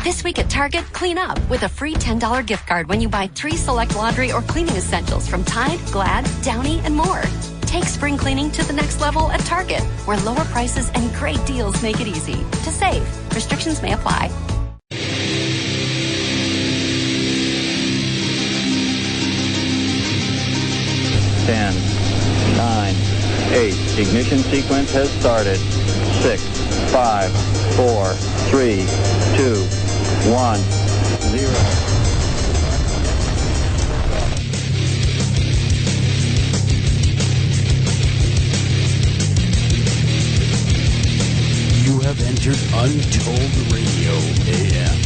This week at Target, clean up with a free $10 gift card when you buy 3 select laundry or cleaning essentials from Tide, Glad, Downy, and more. Take spring cleaning to the next level at Target, where lower prices and great deals make it easy to save. Restrictions may apply. 10, 9, 8. Ignition sequence has started. 6, 5, 4, 3, 2, 1, 0. You have entered Untold Radio AM.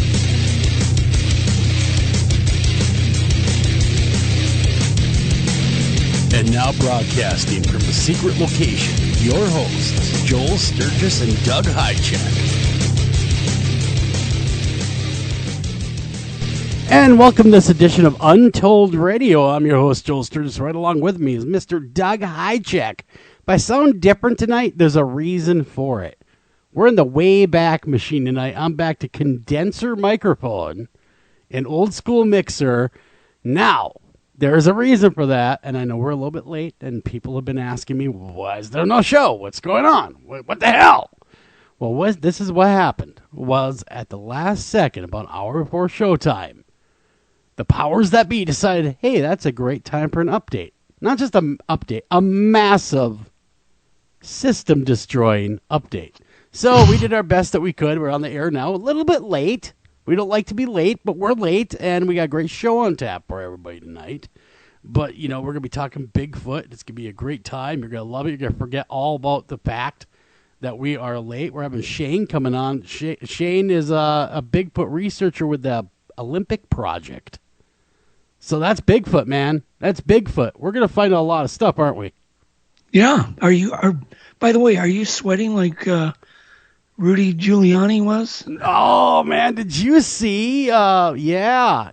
And now broadcasting from a secret location, your hosts, Joel Sturgis and Doug Hychek. And welcome to this edition of Untold Radio. I'm your host, Joel Sturgis. Right along with me is Mr. Doug Hychek. If I sound different tonight, there's a reason for it. We're in the way back machine tonight. I'm back to condenser microphone, an old school mixer. Now, there's a reason for that, and I know we're a little bit late, and people have been asking me, why is there no show? What's going on? What the hell? Well, this is what happened. Was at the last second, about an hour before showtime, the powers that be decided, hey, that's a great time for an update. Not just an update, a massive system-destroying update. So we did our best that we could. We're on the air now, a little bit late. We don't like to be late, but we're late, and we got a great show on tap for everybody tonight. But, you know, we're going to be talking Bigfoot. It's going to be a great time. You're going to love it. You're going to forget all about the fact that we are late. We're having Shane coming on. Shane is a Bigfoot researcher with the Olympic Project. So that's Bigfoot, man. That's Bigfoot. We're going to find out a lot of stuff, aren't we? Yeah. By the way, are you sweating like Rudy Giuliani was? Oh, man, did you see? Yeah.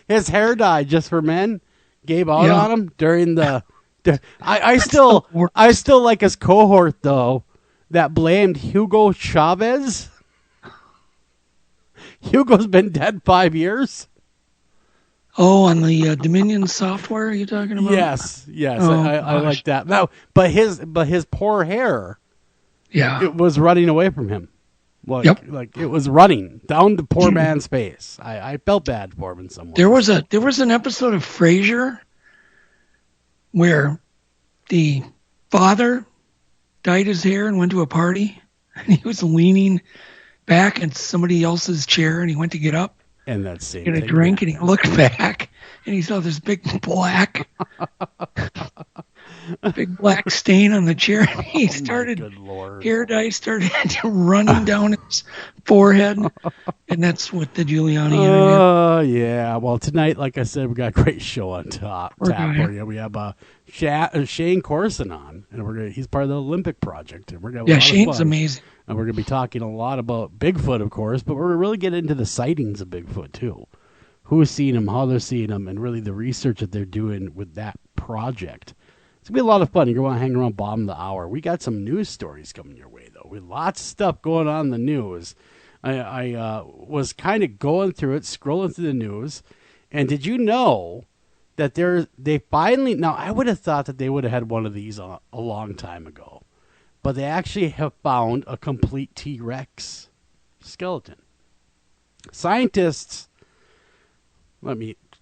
His hair dye just for men gave out on him during the I still like his cohort, though, that blamed Hugo Chavez. Hugo's been dead 5 years. Oh, on the Dominion software are you talking about? Yes. Oh, I like that. No, but his poor hair. Yeah, it was running away from him. Like it was running down the poor man's face. I felt bad for him in some way. There was an episode of Frasier where the father dyed his hair and went to a party, and he was leaning back in somebody else's chair, and he went to get up and that same get a drink, and he looked back, and he saw this big black stain on the chair. He started, hair dye started running down his forehead, and that's what the Giuliani interview. Oh, yeah. Well, tonight, like I said, we got a great show on tap for you. We have Shane Corson on, and he's part of the Olympic Project. And we're gonna have Shane's amazing. And we're going to be talking a lot about Bigfoot, of course, but we're going to really get into the sightings of Bigfoot, too. Who's seeing them, how they're seeing them, and really the research that they're doing with that project. It's going to be a lot of fun. You're going to hang around bottom of the hour. We got some news stories coming your way, though. With lots of stuff going on in the news. I was kind of going through it, scrolling through the news, and did you know that they finally... Now, I would have thought that they would have had one of these a long time ago. But they actually have found a complete T-Rex skeleton. Scientists...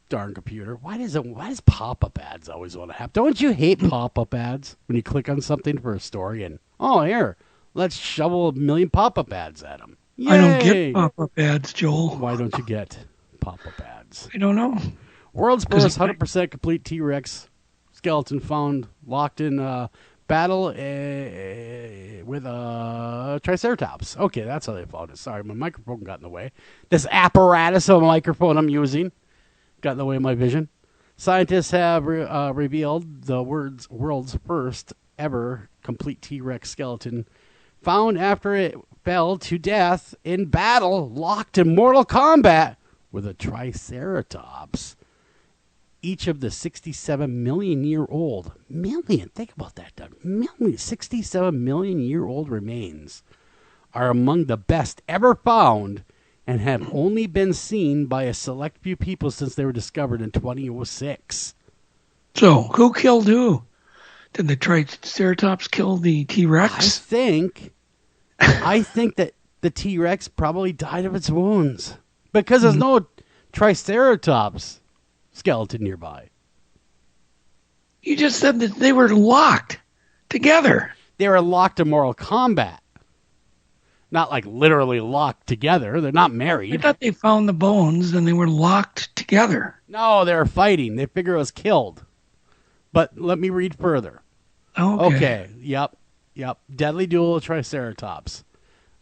Darn computer. Why does pop-up ads always want to happen? Don't you hate pop-up ads when you click on something for a story and, here, let's shovel 1 million pop-up ads at them? Yay! I don't get pop-up ads, Joel. Why don't you get pop-up ads? I don't know. World's first 100% complete T-Rex skeleton found locked in battle with a Triceratops. Okay, that's how they found it. Sorry, my microphone got in the way. This apparatus of a microphone I'm using got in the way of my vision. Scientists have revealed the world's first ever complete T-Rex skeleton found after it fell to death in battle, locked in mortal combat with a Triceratops. Each of the 67 million year old, think about that, Doug, 67 million year old remains are among the best ever found and have only been seen by a select few people since they were discovered in 2006. So, who killed who? Did the Triceratops kill the T-Rex? I think that the T-Rex probably died of its wounds because there's no Triceratops skeleton nearby. You just said that they were locked together. They were locked in mortal combat. Not like literally locked together. They're not married. I thought they found the bones and they were locked together. No, they were fighting. They figure it was killed. But let me read further. Okay. Yep. Deadly duel of Triceratops.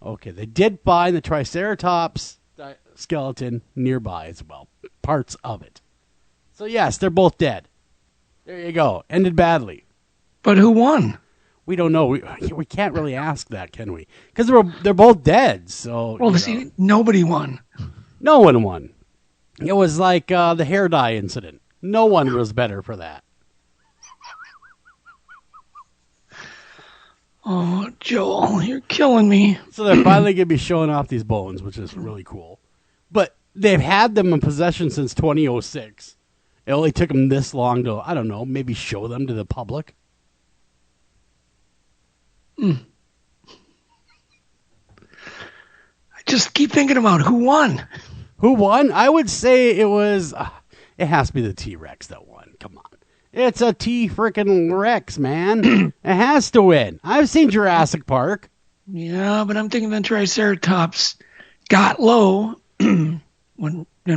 Okay, they did find the Triceratops skeleton nearby as well. Parts of it. So yes, they're both dead. There you go. Ended badly. But who won? We don't know. We can't really ask that, can we? Because they're both dead. So see, nobody won. No one won. It was like the hair dye incident. No one was better for that. Oh, Joel, you're killing me. So they're finally going to be showing off these bones, which is really cool. But they've had them in possession since 2006. It only took them this long to, I don't know, maybe show them to the public. I just keep thinking about who won. Who won? I would say it was, it has to be the T-Rex that won. Come on. It's a T-frickin' Rex, man. It has to win. I've seen Jurassic Park. Yeah, but I'm thinking the Triceratops got low and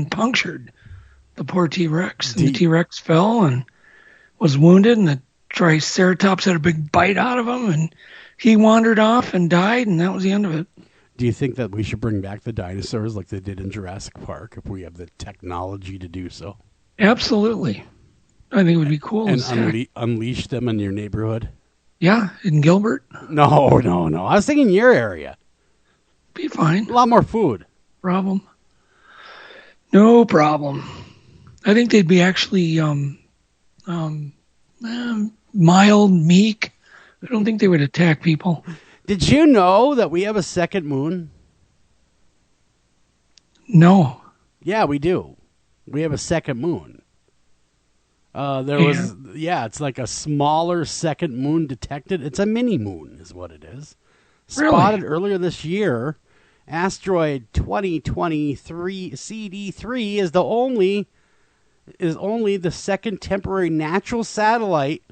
punctured the poor T-Rex. And the T-Rex fell and was wounded, and the Triceratops had a big bite out of him, and he wandered off and died, and that was the end of it. Do you think that we should bring back the dinosaurs like they did in Jurassic Park if we have the technology to do so? Absolutely. I think it would be cool. And unleash them in your neighborhood? Yeah, in Gilbert? No. I was thinking your area. Be fine. A lot more food. Problem? No problem. I think they'd be actually mild, meek. I don't think they would attack people. Did you know that we have a second moon? No. Yeah, we do. We have a second moon. It's like a smaller second moon detected. It's a mini moon is what it is. Really? Spotted earlier this year. Asteroid 2023 CD3 is only the second temporary natural satellite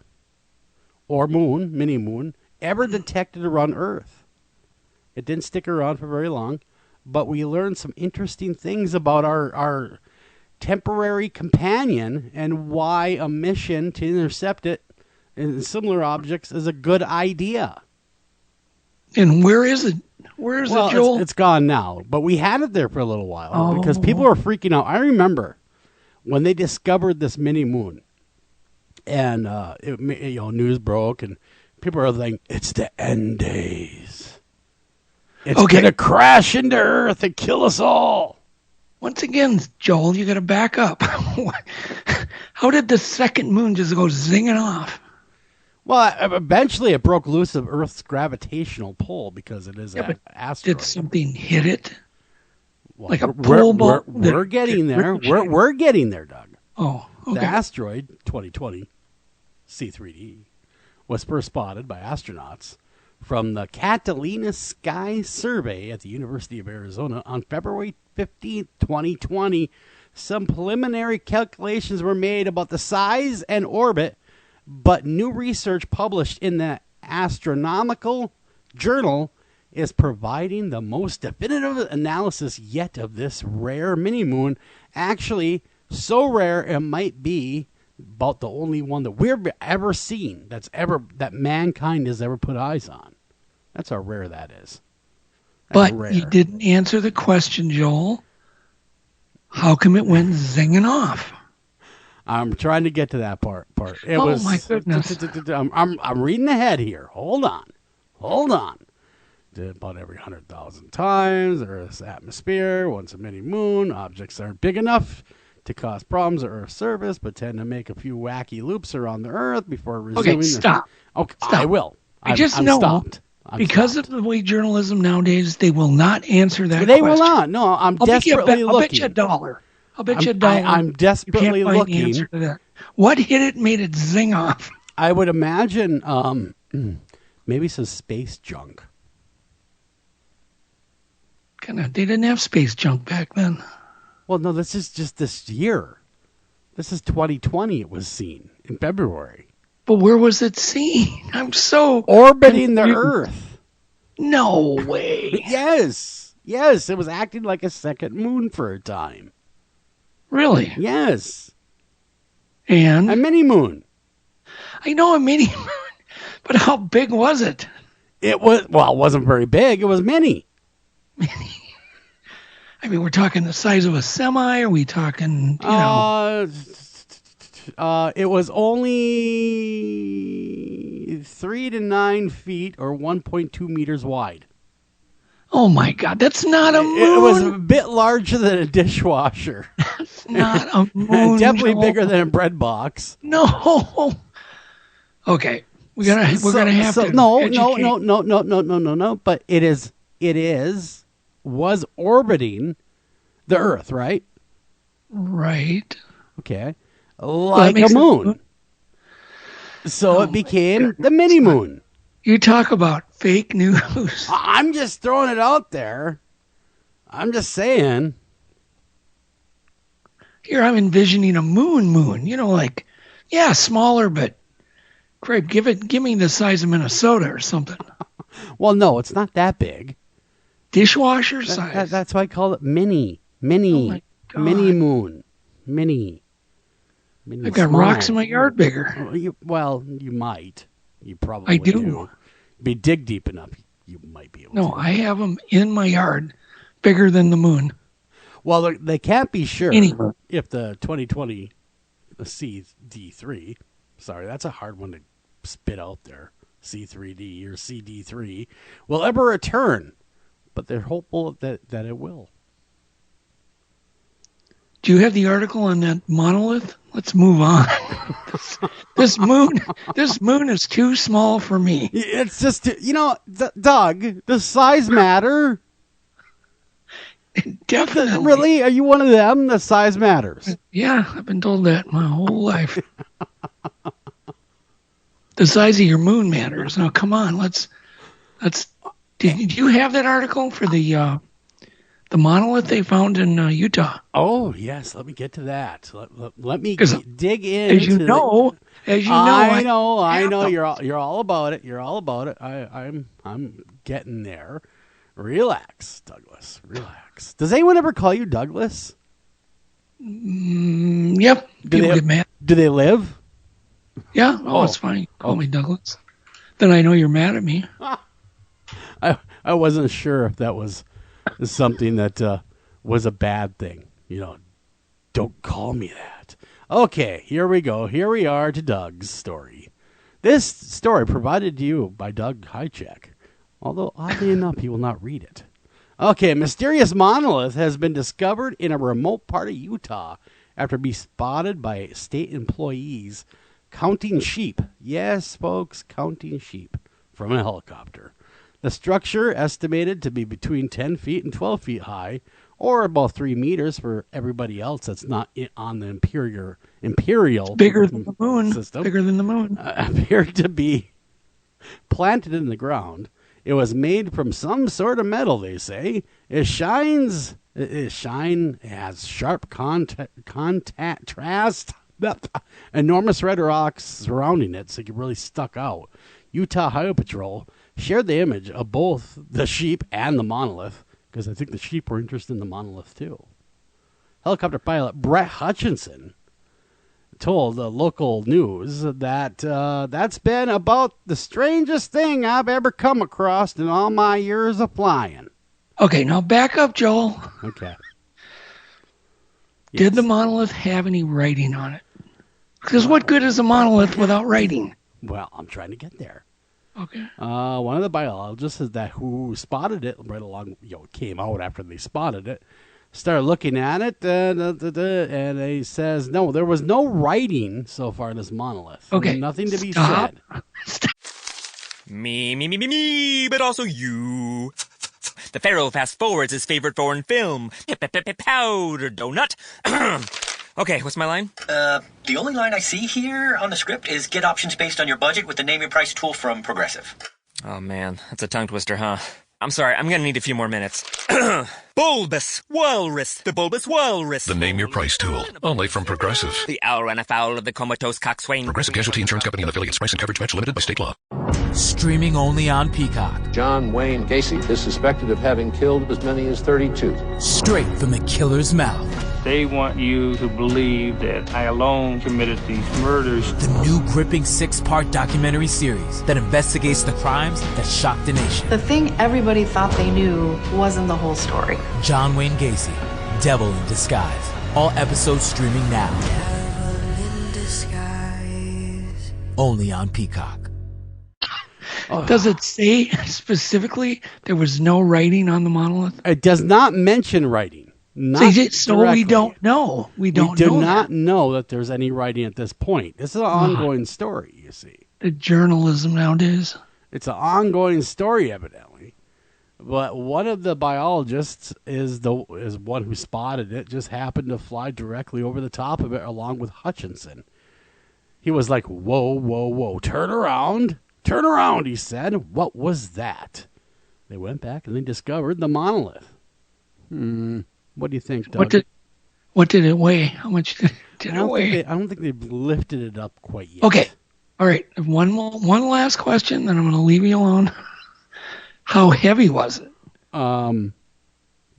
or moon, mini moon, ever detected around Earth. It didn't stick around for very long, but we learned some interesting things about our temporary companion and why a mission to intercept it and similar objects is a good idea. And where is it? Where is it, Joel? It's gone now, but we had it there for a little while because people were freaking out. I remember when they discovered this mini moon, and news broke, and people were like, "It's the end days. It's gonna crash into Earth and kill us all." Once again, Joel, you got to back up. How did the second moon just go zinging off? Well, eventually it broke loose of Earth's gravitational pull because it is an asteroid. Did something hit it? Well, like a pull ball? We're getting there. We're getting there, Doug. Oh, okay. The asteroid 2020 C3D was first spotted by astronauts from the Catalina Sky Survey at the University of Arizona on February 15th, 2020. Some preliminary calculations were made about the size and orbit, but new research published in the Astronomical Journal is providing the most definitive analysis yet of this rare mini-moon. Actually, so rare it might be about the only one that we've ever seen that mankind has ever put eyes on. That's how rare that is. That's but rare. You didn't answer the question, Joel. How come it went zinging off? I'm trying to get to that part. It oh was, my goodness! I'm reading ahead here. Hold on. About every 100,000 times, Earth's atmosphere, once a mini moon, objects aren't big enough to cause problems at Earth's surface, but tend to make a few wacky loops around the Earth before resuming. Okay, stop. Okay, stop. I will. I just know. Stopped. Because of the way journalism nowadays, they will not answer that They question. will not. No, I'm desperately looking. I'll bet you $1. I'll bet you $1. I'm desperately you can't find looking. The answer to that. What hit it made it zing off? I would imagine maybe some space junk. They didn't have space junk back then. Well, no, this is just this year. This is 2020. It was seen in February. But where was it seen? I'm so orbiting the Earth. No way. Yes. It was acting like a second moon for a time. Really? Yes. And a mini moon. I know a mini moon, but how big was it? It wasn't very big. It was mini. Mini. I mean, we're talking the size of a semi. Are we talking, it was only 3 to 9 feet or 1.2 meters wide. Oh my God, that's not a moon. It was a bit larger than a dishwasher. That's not a moon. Definitely bigger than a bread box. No. Okay, we're gonna have to. No. But it was orbiting the Earth, right? Right. Okay. Like a moon. So it became the mini moon. You talk about fake news. I'm just throwing it out there. I'm just saying. Here I'm envisioning a moon. Smaller, but Craig, give me the size of Minnesota or something. Well, no, it's not that big. Dishwasher size. That's why I call it mini. Oh my God. Mini moon. Mini. I've got rocks in my yard bigger. You might. You probably I do. Be dig deep enough, you might be able to. No, I have them in my yard bigger than the moon. Well, they can't be sure Anyway. if the 2020 CD3, sorry, that's a hard one to spit out there, C3D or CD3, will ever return. But they're hopeful that it will. Do you have the article on that monolith? Let's move on. This moon is too small for me. It's just, Doug, does size matter? Definitely. Really? Are you one of them? The size matters. Yeah, I've been told that my whole life. The size of your moon matters. Now, come on, let's. Did you have that article for the monolith they found in Utah? Oh yes, let me get to that. Let me dig in. As you know, I know. You're all about it. I'm getting there. Relax, Douglas. Relax. Does anyone ever call you Douglas? Yep. People get mad. Do they live? Yeah. Oh, it's fine. Call me Douglas. Then I know you're mad at me. I wasn't sure if that was something that was a bad thing. Don't call me that. Okay, here we go. Here we are to Doug's story. This story provided to you by Doug Hychek, although oddly enough, he will not read it. Okay, a mysterious monolith has been discovered in a remote part of Utah after being spotted by state employees counting sheep. Yes, folks, counting sheep from a helicopter. The structure, estimated to be between 10 feet and 12 feet high, or about 3 meters for everybody else that's not on the imperial bigger than the moon system, bigger than the moon, appeared to be planted in the ground. It was made from some sort of metal, they say. It has sharp contrast, enormous red rocks surrounding it, so it really stuck out. Utah Highway Patrol shared the image of both the sheep and the monolith, because I think the sheep were interested in the monolith too. Helicopter pilot Brett Hutchinson told the local news that that's been about the strangest thing I've ever come across in all my years of flying. Okay, now back up, Joel. Okay. Did the monolith have any writing on it? Because what good is a monolith without writing? Well, I'm trying to get there. Okay. One of the biologists who spotted it right along, came out after they spotted it, started looking at it, and he says, no, there was no writing so far in this monolith. Okay. Nothing to be said. Me, but also you. The Pharaoh fast forwards his favorite foreign film, Powder Donut. Okay, what's my line? The only line I see here on the script is get options based on your budget with the name your price tool from Progressive. Oh man, that's a tongue twister, huh? I'm sorry, I'm gonna need a few more minutes. Bulbous Walrus, the Bulbous Walrus. The name your price tool, only from Progressive. The owl ran afoul of the comatose coxswain. Progressive Casualty Insurance Company and affiliates. Price and coverage match limited by state law. Streaming only on Peacock. John Wayne Gacy is suspected of having killed as many as 32. Straight from the killer's mouth. They want you to believe that I alone committed these murders. The new gripping 6-part documentary series that investigates the crimes that shocked the nation. The thing everybody thought they knew wasn't the whole story. John Wayne Gacy, Devil in Disguise. All episodes streaming now. Devil in Disguise. Only on Peacock. Does it say specifically there was no writing on the monolith? It does not mention writing. So we don't know. We do not know that there's any writing at this point. This is an ongoing story, you see. The journalism nowadays. It's an ongoing story, evidently. But one of the biologists is one who spotted it, just happened to fly directly over the top of it along with Hutchinson. He was like, whoa, whoa, whoa, turn around, he said. What was that? They went back and they discovered the monolith. What do you think, Doug? What did it weigh? How much did it weigh? I don't think they've lifted it up quite yet. Okay. All right. One last question, then I'm going to leave you alone. How heavy was it? No.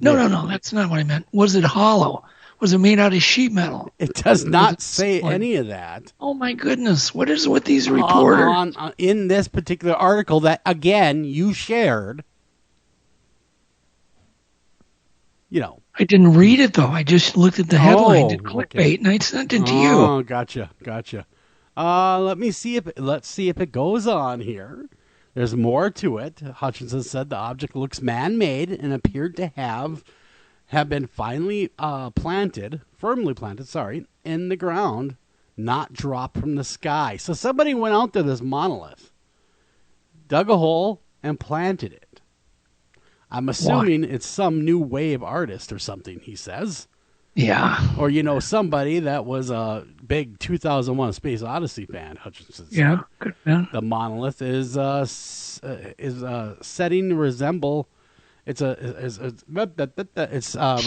That's not what I meant. Was it hollow? Was it made out of sheet metal? It does not say any of that. Oh, my goodness. What is with these reporters? In this particular article that, again, you shared, I didn't read it, though. I just looked at the headline, did clickbait, and I sent it to you. Oh, gotcha. Let's see if it goes on here. There's more to it. Hutchinson said the object looks man-made and appeared to have been firmly planted, in the ground, not dropped from the sky. So somebody went out to this monolith, dug a hole, and planted it. I'm assuming it's some new wave artist or something, he says. Yeah. Or, somebody that was a big 2001 Space Odyssey fan, Hutchinson said. Yeah, good man. The monolith is setting to resemble... It's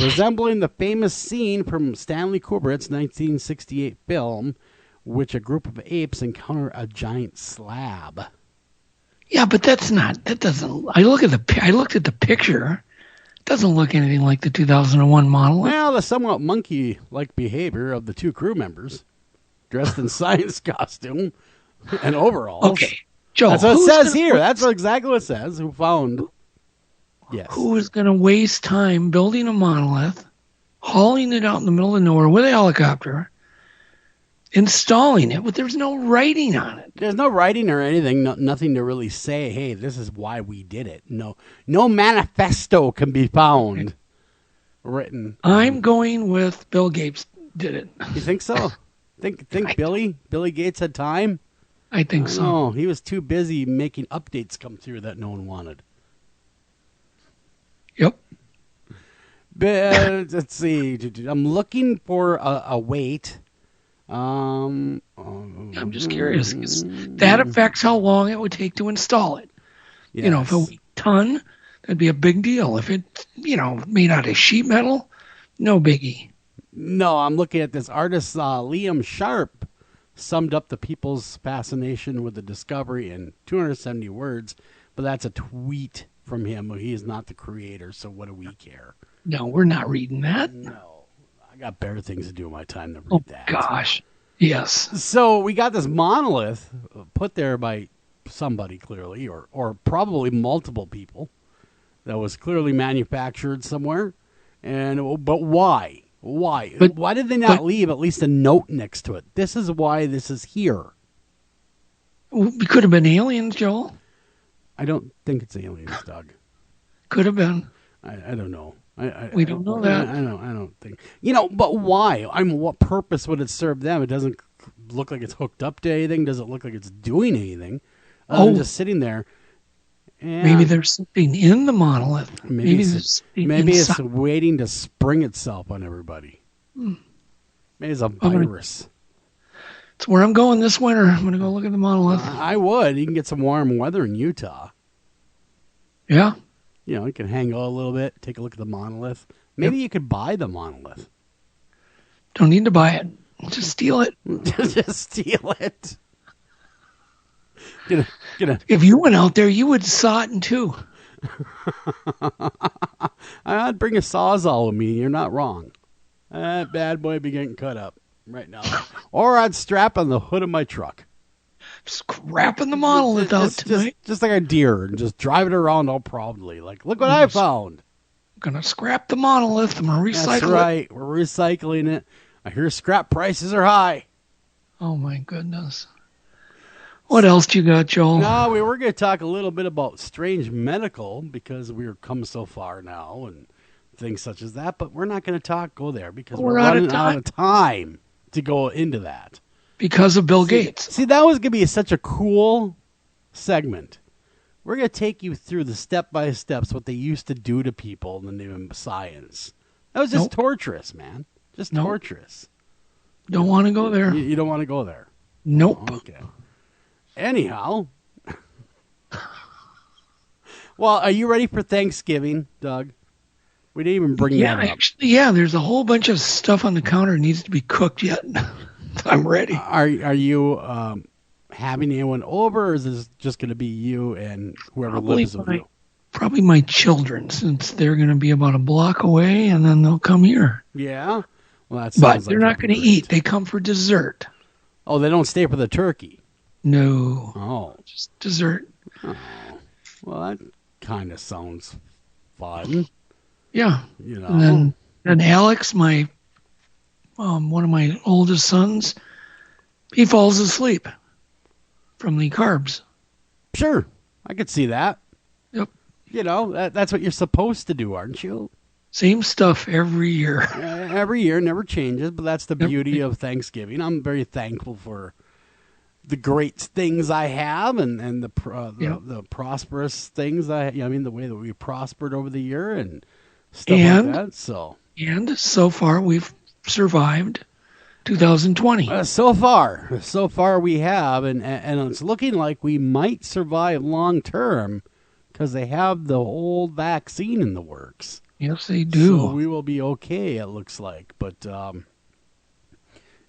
resembling the famous scene from Stanley Kubrick's 1968 film, which a group of apes encounter a giant slab. Yeah, but that doesn't. I looked at the picture. It doesn't look anything like the 2001 monolith. Well, the somewhat monkey-like behavior of the two crew members, dressed in science costume and overalls. Okay, Joe. That's what it says here. That's exactly what it says. Who found? Yes. Who is going to waste time building a monolith, hauling it out in the middle of nowhere with a helicopter, installing it, but there's no writing on it? There's no writing or anything, nothing to really say, hey, this is why we did it. No manifesto can be found written. I'm going with Bill Gates did it. You think so? Think Billy Gates had time? I think so. No, he was too busy making updates come through that no one wanted. Yep. But, let's see. I'm looking for a weight. I'm just curious. That affects how long it would take to install it. Yes. If it was a ton, that'd be a big deal. If it's, made out of sheet metal, no biggie. No, I'm looking at this artist, Liam Sharp, summed up the people's fascination with the discovery in 270 words, but that's a tweet from him. He is not the creator, so what do we care? No, we're not reading that. No, I got better things to do in my time than read that. Oh, gosh. Yes. So we got this monolith put there by somebody clearly, or probably multiple people, that was clearly manufactured somewhere. But why? Why? Why did they not leave at least a note next to it? This is why this is here. It could have been aliens, Joel. I don't think it's aliens, Doug. Could have been. I don't know. We don't know that. I don't think. But why? What purpose would it serve them? It doesn't look like it's hooked up to anything. Does it look like it's doing anything other than just sitting there. Yeah. Maybe they're sitting in the monolith. Maybe it's waiting to spring itself on everybody. Maybe it's a virus. It's where I'm going this winter. I'm going to go look at the monolith. I would. You can get some warm weather in Utah. Yeah. You know, you can hang out a little bit, take a look at the monolith. Maybe you could buy the monolith. Don't need to buy it. Just steal it. Just steal it. If you went out there, you would saw it in two. I'd bring a sawzall with me. You're not wrong. That bad boy be getting cut up right now. Or I'd strap on the hood of my truck. Scrapping the monolith out tonight. Just like a deer and just drive it around all proudly. Like, look what I found. I'm going to scrap the monolith. I'm going to recycle it. That's right. We're recycling it. I hear scrap prices are high. Oh, my goodness. What else do you got, Joel? No, we were going to talk a little bit about strange medical because we've come so far now and things such as that. But we're not going to go there because we're running out of time to go into that. Because of Bill Gates. See, that was going to be such a cool segment. We're going to take you through the step-by-steps, what they used to do to people in the name of science. That was just torturous, man. Just torturous. Don't want to go there. You don't want to go there? Nope. Okay. Anyhow. Well, are you ready for Thanksgiving, Doug? We didn't even bring that up. Actually, there's a whole bunch of stuff on the counter that needs to be cooked yet. I'm ready. Are you having anyone over, or is this just going to be you and whoever lives with you? Probably my children, since they're going to be about a block away, and then they'll come here. Yeah? Well, but they're not going to eat. They come for dessert. Oh, they don't stay for the turkey? No. Oh. Just dessert. Oh. Well, that kind of sounds fun. Yeah. You know. And then Alex, my one of my oldest sons, he falls asleep from the carbs. Sure. I could see that. Yep. You know, that's what you're supposed to do, aren't you? Same stuff every year. Every year, never changes, but that's the beauty of Thanksgiving. I'm very thankful for the great things I have and the prosperous things the way that we prospered over the year and stuff like that. And so far we've survived 2020. So far we have, and it's looking like we might survive long term because they have the whole vaccine in the works. Yes, they do. So we will be okay, it looks like. But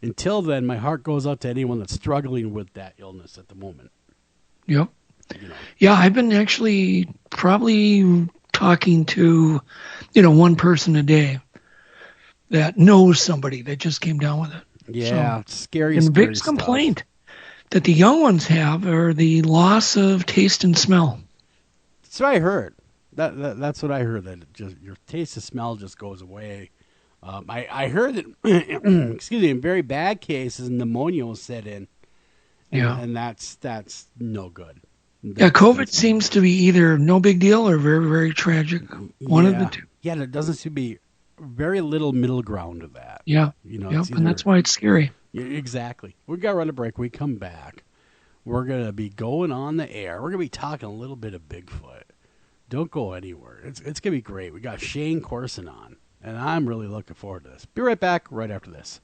until then, my heart goes out to anyone that's struggling with that illness at the moment. Yep. You know. Yeah, I've been actually probably talking to, one person a day that knows somebody that just came down with it. Yeah, it's scary. And the biggest complaint that the young ones have are the loss of taste and smell. That's what I heard. That's what I heard. That your taste and smell just goes away. I heard that. Excuse me. In very bad cases, pneumonia will set in. And that's no good. COVID seems to be either no big deal or very, very tragic. One of the two. Yeah, there doesn't seem to be very little middle ground to that. Yeah. And that's why it's scary. Yeah, exactly. We got to run a break. We come back. We're going to be going on the air. We're going to be talking a little bit of Bigfoot. Don't go anywhere. It's going to be great. We got Shane Corson on, and I'm really looking forward to this. Be right back right after this.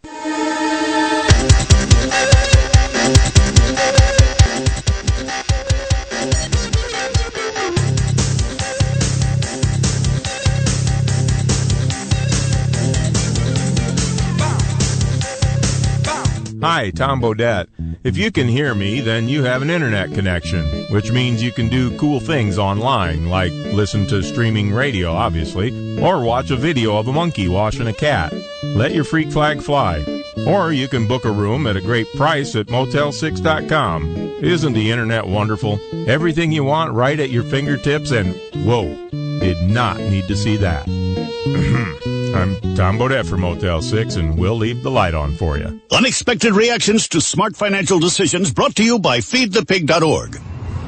Hi, Tom Bodette. If you can hear me, then you have an internet connection, which means you can do cool things online, like listen to streaming radio, obviously, or watch a video of a monkey washing a cat. Let your freak flag fly. Or you can book a room at a great price at Motel6.com. Isn't the internet wonderful? Everything you want right at your fingertips, and whoa, did not need to see that. I'm Tom Bodette for Motel 6, and we'll leave the light on for you. Unexpected reactions to smart financial decisions brought to you by feedthepig.org.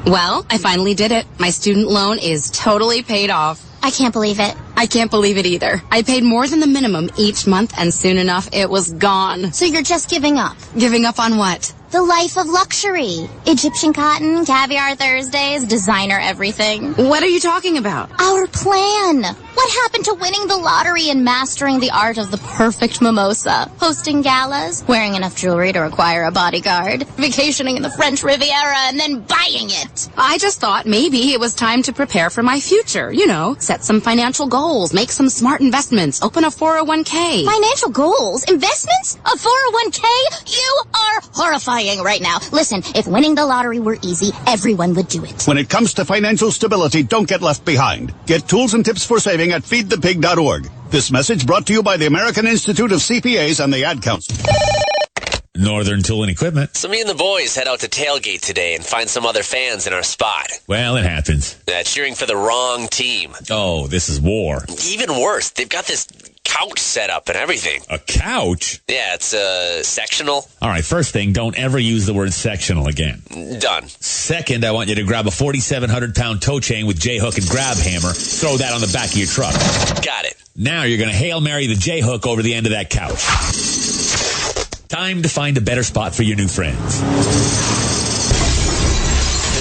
Well, I finally did it. My student loan is totally paid off. I can't believe it. I can't believe it either. I paid more than the minimum each month, and soon enough, it was gone. So you're just giving up? Giving up on what? The life of luxury. Egyptian cotton, caviar Thursdays, designer everything. What are you talking about? Our plan. What happened to winning the lottery and mastering the art of the perfect mimosa? Hosting galas, wearing enough jewelry to require a bodyguard, vacationing in the French Riviera, and then buying it. I just thought maybe it was time to prepare for my future. You know, set some financial goals, make some smart investments, open a 401k. Financial goals? Investments? A 401k? You are horrifying right now. Listen, if winning the lottery were easy, everyone would do it. When it comes to financial stability, don't get left behind. Get tools and tips for saving at feedthepig.org. This message brought to you by the American Institute of CPAs and the Ad Council. Northern Tool and Equipment. So me and the boys head out to tailgate today and find some other fans in our spot. Well, it happens. Cheering for the wrong team. Oh, this is war. Even worse, they've got this couch set up and everything. A couch? Yeah, it's sectional. All right, first thing, don't ever use the word sectional again. Done. Second, I want you to grab a 4,700-pound tow chain with J-hook and grab hammer. Throw that on the back of your truck. Got it. Now you're going to Hail Mary the J-hook over the end of that couch. Time to find a better spot for your new friends.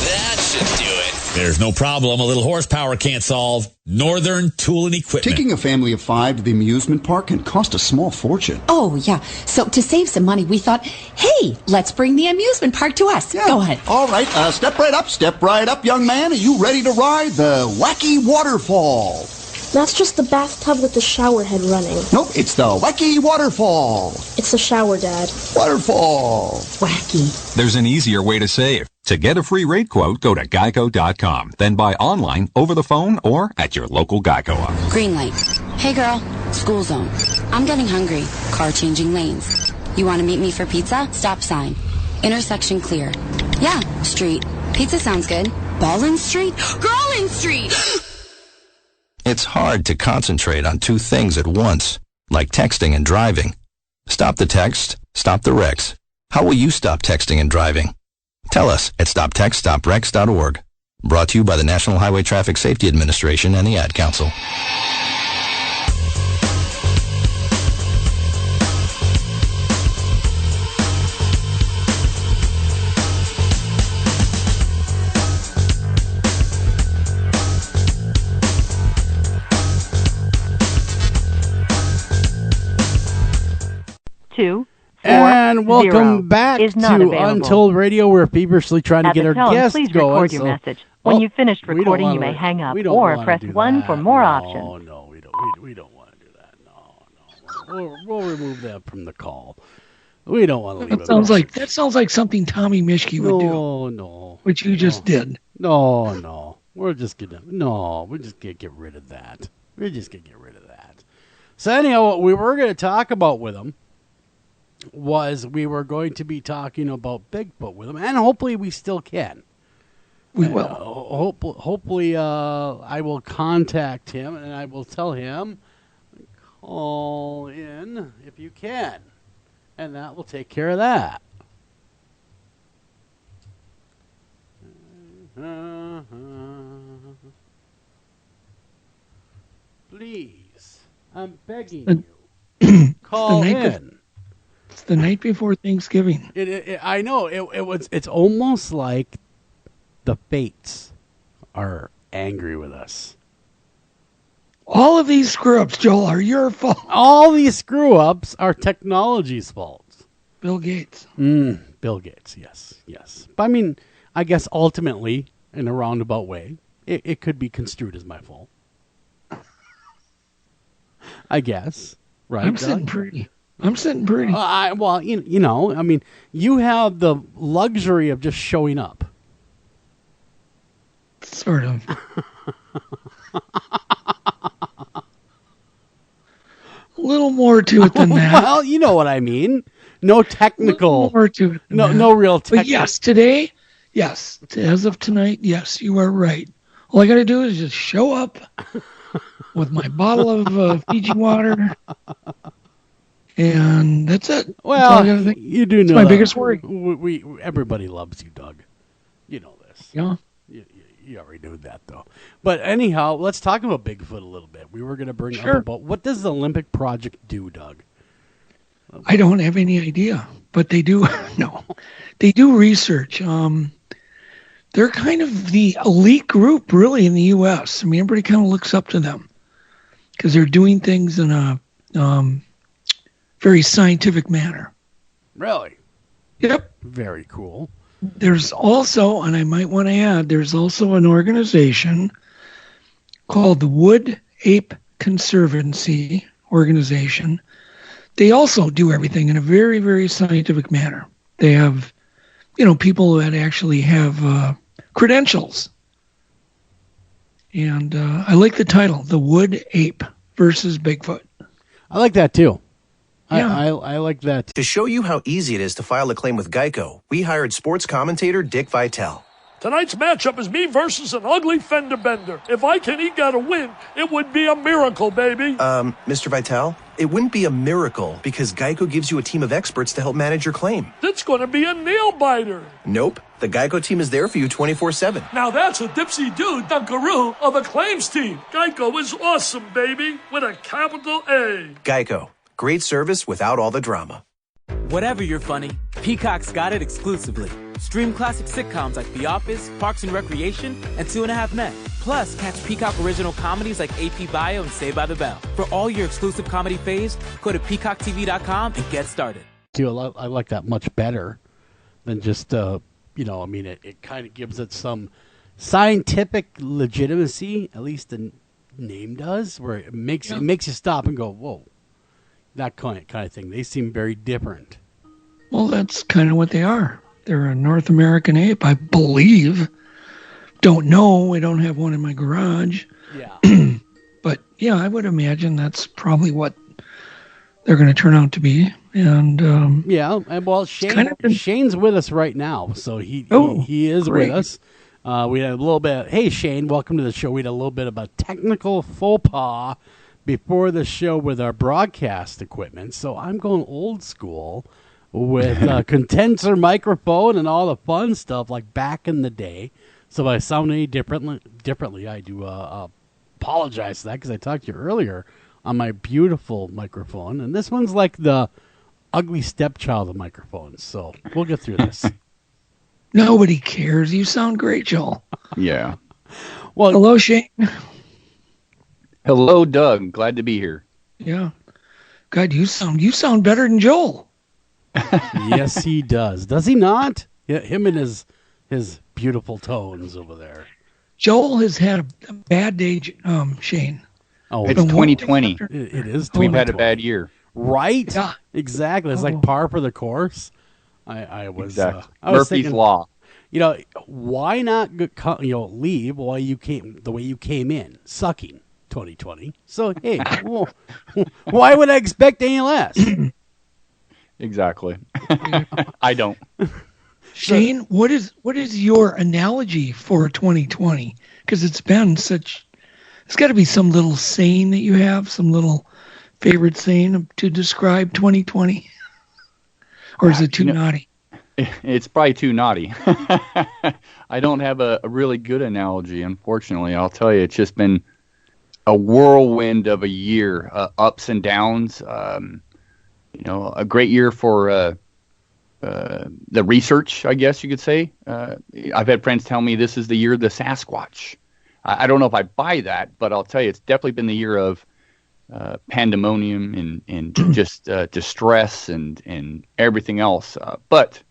That should do it. There's no problem a little horsepower can't solve. Northern Tool and Equipment. Taking a family of 5 to the amusement park can cost a small fortune. Oh, yeah. So to save some money, we thought, hey, let's bring the amusement park to us. Yeah. Go ahead. All right. Step right up, young man. Are you ready to ride the wacky waterfall? That's just the bathtub with the shower head running. Nope, it's the wacky waterfall. It's the shower, Dad. Waterfall. Wacky. There's an easier way to save. To get a free rate quote, go to geico.com. Then buy online, over the phone, or at your local Geico office. Green light. Hey, girl. School zone. I'm getting hungry. Car changing lanes. You want to meet me for pizza? Stop sign. Intersection clear. Yeah, street. Pizza sounds good. Ballin Street? Girlin Street! It's hard to concentrate on two things at once, like texting and driving. Stop the text, stop the wrecks. How will you stop texting and driving? Tell us at stoptextstoprex.org. Brought to you by the National Highway Traffic Safety Administration and the Ad Council. And welcome back to Untold Radio. We're feverishly trying to get our guests please going. Record your message. When you've finished recording, you may hang up or press 1 for more options. No, we don't want to do that. No. We'll remove that from the call. We don't want to leave That sounds like something Tommy Mischke would do. No. Which you just did. No. We're just going to get rid of that. We're just going to get rid of that. So anyhow, what we were going to talk about with him was we were going to be talking about Bigfoot with him, and hopefully we still can. We will. Hopefully I will contact him, and I will tell him, call in if you can, and that will take care of that. Please, I'm begging you, call in. It's the night before Thanksgiving. I know. It's almost like the fates are angry with us. All of these screw-ups, Joel, are your fault. All these screw-ups are technology's fault. Bill Gates. Bill Gates, yes. But I mean, I guess ultimately, in a roundabout way, it could be construed as my fault. I guess. Right, I'm sitting pretty. Well, you know, I mean, you have the luxury of just showing up. Sort of. A little more to it than that. Well, you know what I mean. No technical. More to it. No real technical. But yes, today, yes, as of tonight, yes, you are right. All I got to do is just show up with my bottle of Fiji water. And that's it. Well, you do know it's my biggest worry. Everybody loves you, Doug. You know this. Yeah. You already knew that, though. But anyhow, let's talk about Bigfoot a little bit. We were going to bring up about what does the Olympic Project do, Doug? I don't have any idea, but they do. No, they do research. They're kind of the elite group, really, in the U.S. I mean, everybody kind of looks up to them because they're doing things in a very scientific manner. Really? Yep. Very cool. There's also, and I might want to add, there's also an organization called the Wood Ape Conservancy Organization. They also do everything in a very, very scientific manner. They have, people that actually have credentials. And I like the title, The Wood Ape versus Bigfoot. I like that too. Yeah. I like that. To show you how easy it is to file a claim with Geico, we hired sports commentator Dick Vitale. Tonight's matchup is me versus an ugly fender bender. If I can eke out a win, it would be a miracle, baby. Mr. Vitale, it wouldn't be a miracle because Geico gives you a team of experts to help manage your claim. It's going to be a nail-biter. Nope. The Geico team is there for you 24/7. Now that's a dipsy-do dunkaroo of a claims team. Geico is awesome, baby, with a capital A. Geico. Great service without all the drama. Whatever you're funny, Peacock's got it exclusively. Stream classic sitcoms like The Office, Parks and Recreation, and 2.5 Men. Plus, catch Peacock original comedies like AP Bio and Saved by the Bell. For all your exclusive comedy faves, go to peacocktv.com and get started. I like that much better than just, it kind of gives it some scientific legitimacy, at least the name does, where it makes you stop and go, whoa. That kind of thing. They seem very different. Well, that's kind of what they are. They're a North American ape, I believe. Don't know. We don't have one in my garage. Yeah. But, yeah, I would imagine that's probably what they're going to turn out to be. And well, Shane's with us right now, so he is great. with us. We had a little bit. Hey, Shane, welcome to the show. We had a little bit of a technical faux pas before the show with our broadcast equipment, so I'm going old school with a condenser microphone and all the fun stuff like back in the day. So if I sound any differently, I do apologize for that because I talked to you earlier on my beautiful microphone, and this one's like the ugly stepchild of microphones. So we'll get through this. Nobody cares. You sound great, Joel. Yeah. Well, hello, Shane. Hello, Doug. Glad to be here. Yeah. God, you sound better than Joel. Yes, he does. Does he not? Yeah, him and his beautiful tones over there. Joel has had a bad day, Shane. Oh, it's 2020. It is 2020. We've had a bad year. Right? Yeah. Exactly. It's like par for the course. I was Murphy's thinking, Law. Why not leave the way you came in, sucking 2020. So, hey, why would I expect any less? Exactly. I don't. Shane, what is your analogy for 2020? Because it's got to be some little saying that you have, some little favorite saying to describe 2020? Or is it too naughty? It's probably too naughty. I don't have a really good analogy, unfortunately. I'll tell you, it's just been a whirlwind of a year, ups and downs. A great year for the research, I guess you could say. I've had friends tell me this is the year of the Sasquatch. I don't know if I buy that, but I'll tell you, it's definitely been the year of pandemonium and just distress and everything else. But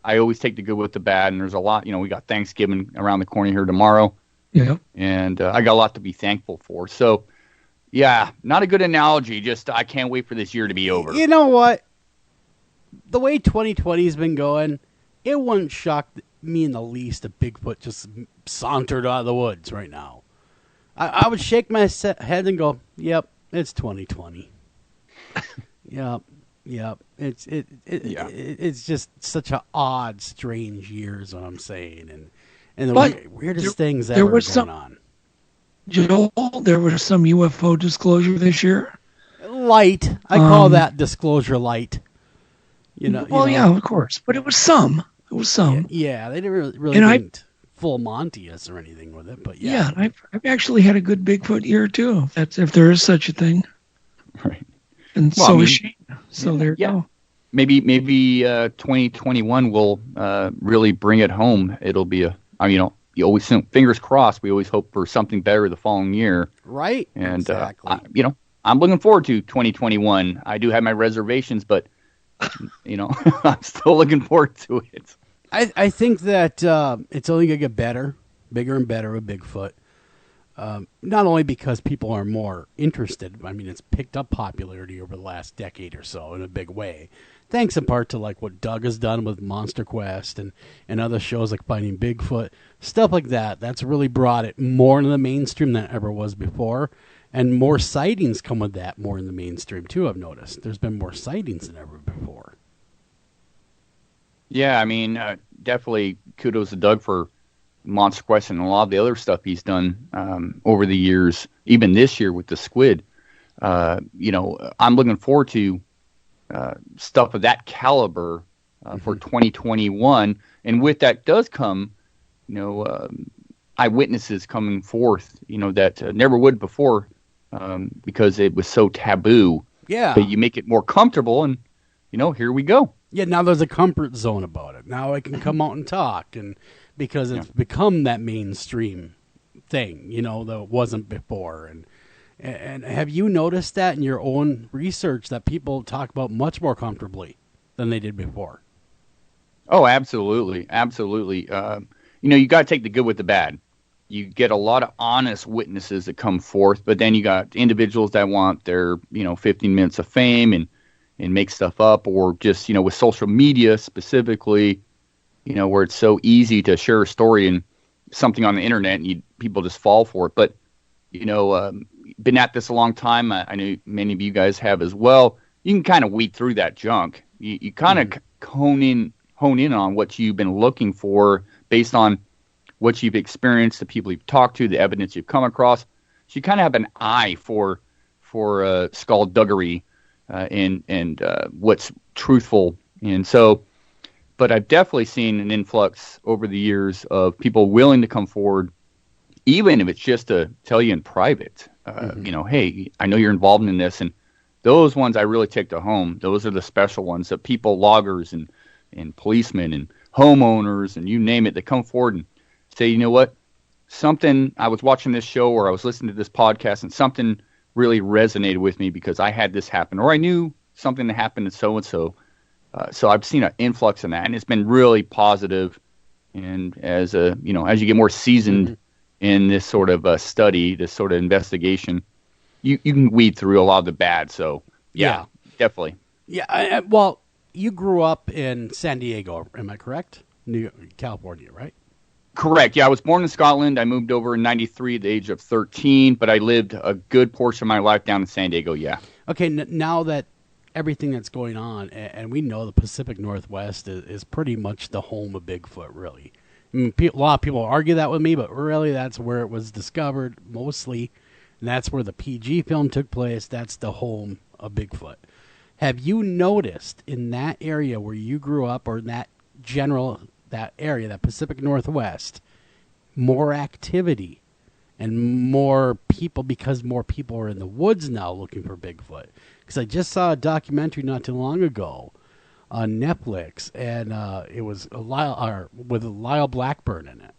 I always take the good with the bad, and there's a lot. We got Thanksgiving around the corner here tomorrow. Yeah. And I got a lot to be thankful for. So, yeah, not a good analogy. Just I can't wait for this year to be over. You know what? The way 2020 has been going, it wouldn't shock me in the least if Bigfoot just sauntered out of the woods right now. I would shake my head and go, yep, it's 2020. Yep. It's just such an odd, strange year is what I'm saying. And the weirdest things ever going on. Joel, there was some UFO disclosure this year. Light. I call that disclosure light. Yeah, of course. But it was some. Yeah, they didn't really full Monty us or anything with it, but yeah. Yeah, I've actually had a good Bigfoot year too. If there is such a thing. Right. And so is Shane. So there you go. Maybe 2021 will really bring it home. It'll be you always think, fingers crossed. We always hope for something better the following year, right? And exactly. I'm looking forward to 2021. I do have my reservations, but I'm still looking forward to it. I think that it's only gonna get better, bigger and better with Bigfoot. Not only because people are more interested. I mean, it's picked up popularity over the last decade or so in a big way. Thanks in part to like what Doug has done with Monster Quest and other shows like Finding Bigfoot, stuff like that. That's really brought it more into the mainstream than it ever was before. And more sightings come with that more in the mainstream too, I've noticed. There's been more sightings than ever before. Yeah, I mean, definitely kudos to Doug for Monster Quest and a lot of the other stuff he's done over the years, even this year with the squid. I'm looking forward to stuff of that caliber for 2021, and with that does come, eyewitnesses coming forth, that never would before, because it was so taboo. Yeah, but you make it more comfortable, and here we go. Yeah, now there's a comfort zone about it. Now I can come out and talk, and because it's become that mainstream thing, that it wasn't before. And have you noticed that in your own research that people talk about much more comfortably than they did before? Oh, absolutely. Absolutely. You got to take the good with the bad. You get a lot of honest witnesses that come forth, but then you got individuals that want their, 15 minutes of fame and make stuff up, or just, with social media specifically, where it's so easy to share a story and something on the internet and people just fall for it. But, been at this a long time. I know many of you guys have as well. You can kind of weed through that junk. You kind of hone in on what you've been looking for based on what you've experienced, the people you've talked to, the evidence you've come across. So you kind of have an eye for skullduggery and what's truthful. And so, but I've definitely seen an influx over the years of people willing to come forward, even if it's just to tell you in private, hey, I know you're involved in this. And those ones I really take to home. Those are the special ones that people, loggers and policemen and homeowners and you name it, they come forward and say, you know what, I was watching this show or I was listening to this podcast and something really resonated with me because I had this happen, or I knew something that happened to so-and-so. So I've seen an influx in that, and it's been really positive. And as you get more seasoned in this sort of study, this sort of investigation, you can weed through a lot of the bad. So yeah. Definitely. Yeah. Well, you grew up in San Diego, am I correct? California, right? Correct. Yeah, I was born in Scotland. I moved over in '93 at the age of 13, but I lived a good portion of my life down in San Diego. Yeah. Okay. Now that everything that's going on, and we know the Pacific Northwest is pretty much the home of Bigfoot, really. I mean, a lot of people argue that with me, but really that's where it was discovered mostly, and that's where the PG film took place. That's the home of Bigfoot. Have you noticed in that area where you grew up, or in that area, that Pacific Northwest, more activity and more people, because more people are in the woods now looking for Bigfoot? Because I just saw a documentary not too long ago on Netflix, and it was with Lyle Blackburn in it,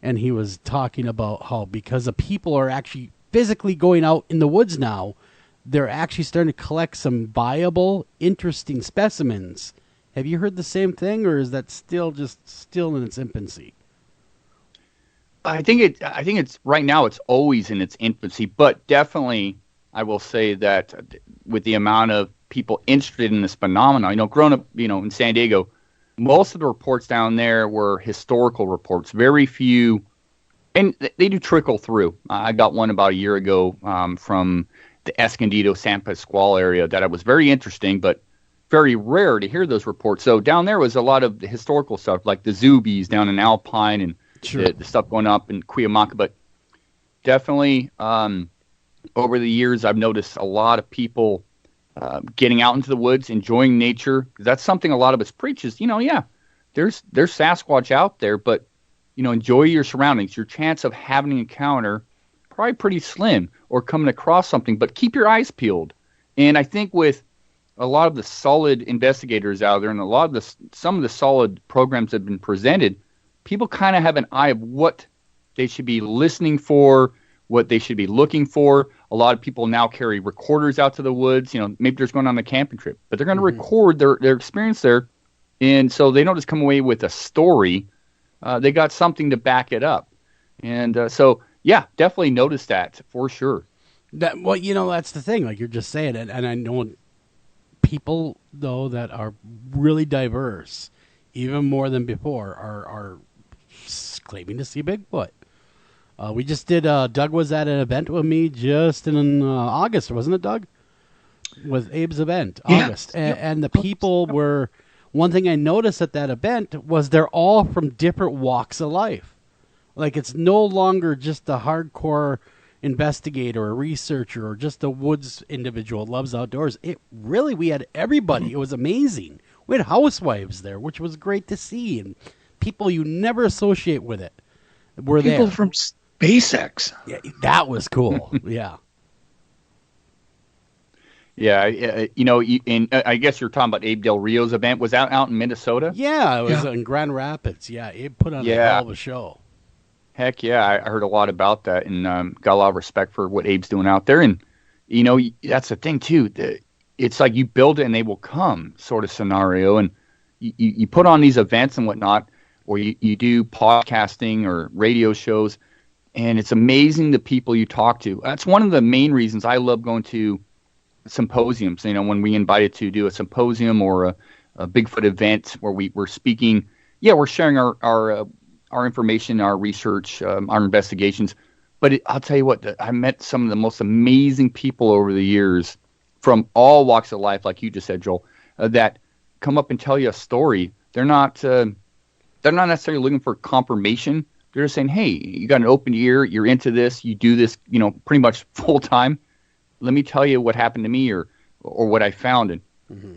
and he was talking about how because the people are actually physically going out in the woods now, they're actually starting to collect some viable, interesting specimens. Have you heard the same thing, or is that still in its infancy? I think it's right now. It's always in its infancy, but definitely, I will say that with the amount of people interested in this phenomenon, growing up, in San Diego, most of the reports down there were historical reports. Very few, and they do trickle through. I got one about a year ago from the Escondido, San Pasqual area that was very interesting, but very rare to hear those reports. So down there was a lot of the historical stuff, like the Zubies down in Alpine and the stuff going up in Cuyamaca. But definitely, over the years, I've noticed a lot of people getting out into the woods, enjoying nature. That's something a lot of us preach is, there's Sasquatch out there, but, enjoy your surroundings. Your chance of having an encounter probably pretty slim, or coming across something, but keep your eyes peeled. And I think with a lot of the solid investigators out there and some of the solid programs that have been presented, people kind of have an eye of what they should be listening for, what they should be looking for. A lot of people now carry recorders out to the woods. Maybe they're going on a camping trip, but they're going to record their experience there. And so they don't just come away with a story. They got something to back it up. And so, yeah, definitely notice that for sure. That's the thing. Like you're just saying it. And I know people, though, that are really diverse, even more than before, are claiming to see Bigfoot. We just did, Doug was at an event with me just in August, wasn't it, Doug? With Abe's event, August. And the people were, one thing I noticed at that event was they're all from different walks of life. Like it's no longer just a hardcore investigator or researcher or just a woods individual that loves outdoors. We had everybody. It was amazing. We had housewives there, which was great to see, and people you never associate with it were there. People from SpaceX. Yeah, that was cool. Yeah. Yeah, and I guess you're talking about Abe Del Rio's event. Was that out in Minnesota? Yeah, it was in Grand Rapids. Yeah, Abe put on a hell of a show. Heck yeah, I heard a lot about that and got a lot of respect for what Abe's doing out there. And, that's the thing, too. It's like you build it and they will come sort of scenario. And you put on these events and whatnot, or you do podcasting or radio shows, and it's amazing the people you talk to. That's one of the main reasons I love going to symposiums. When we invited to do a symposium or a Bigfoot event where we're speaking, we're sharing our information, our research, our investigations. But I'll tell you what, I met some of the most amazing people over the years from all walks of life, like you just said, Joel, that come up and tell you a story. They're not necessarily looking for confirmation. They're just saying, hey, you got an open ear, you're into this, you do this, pretty much full time. Let me tell you what happened to me or what I found. And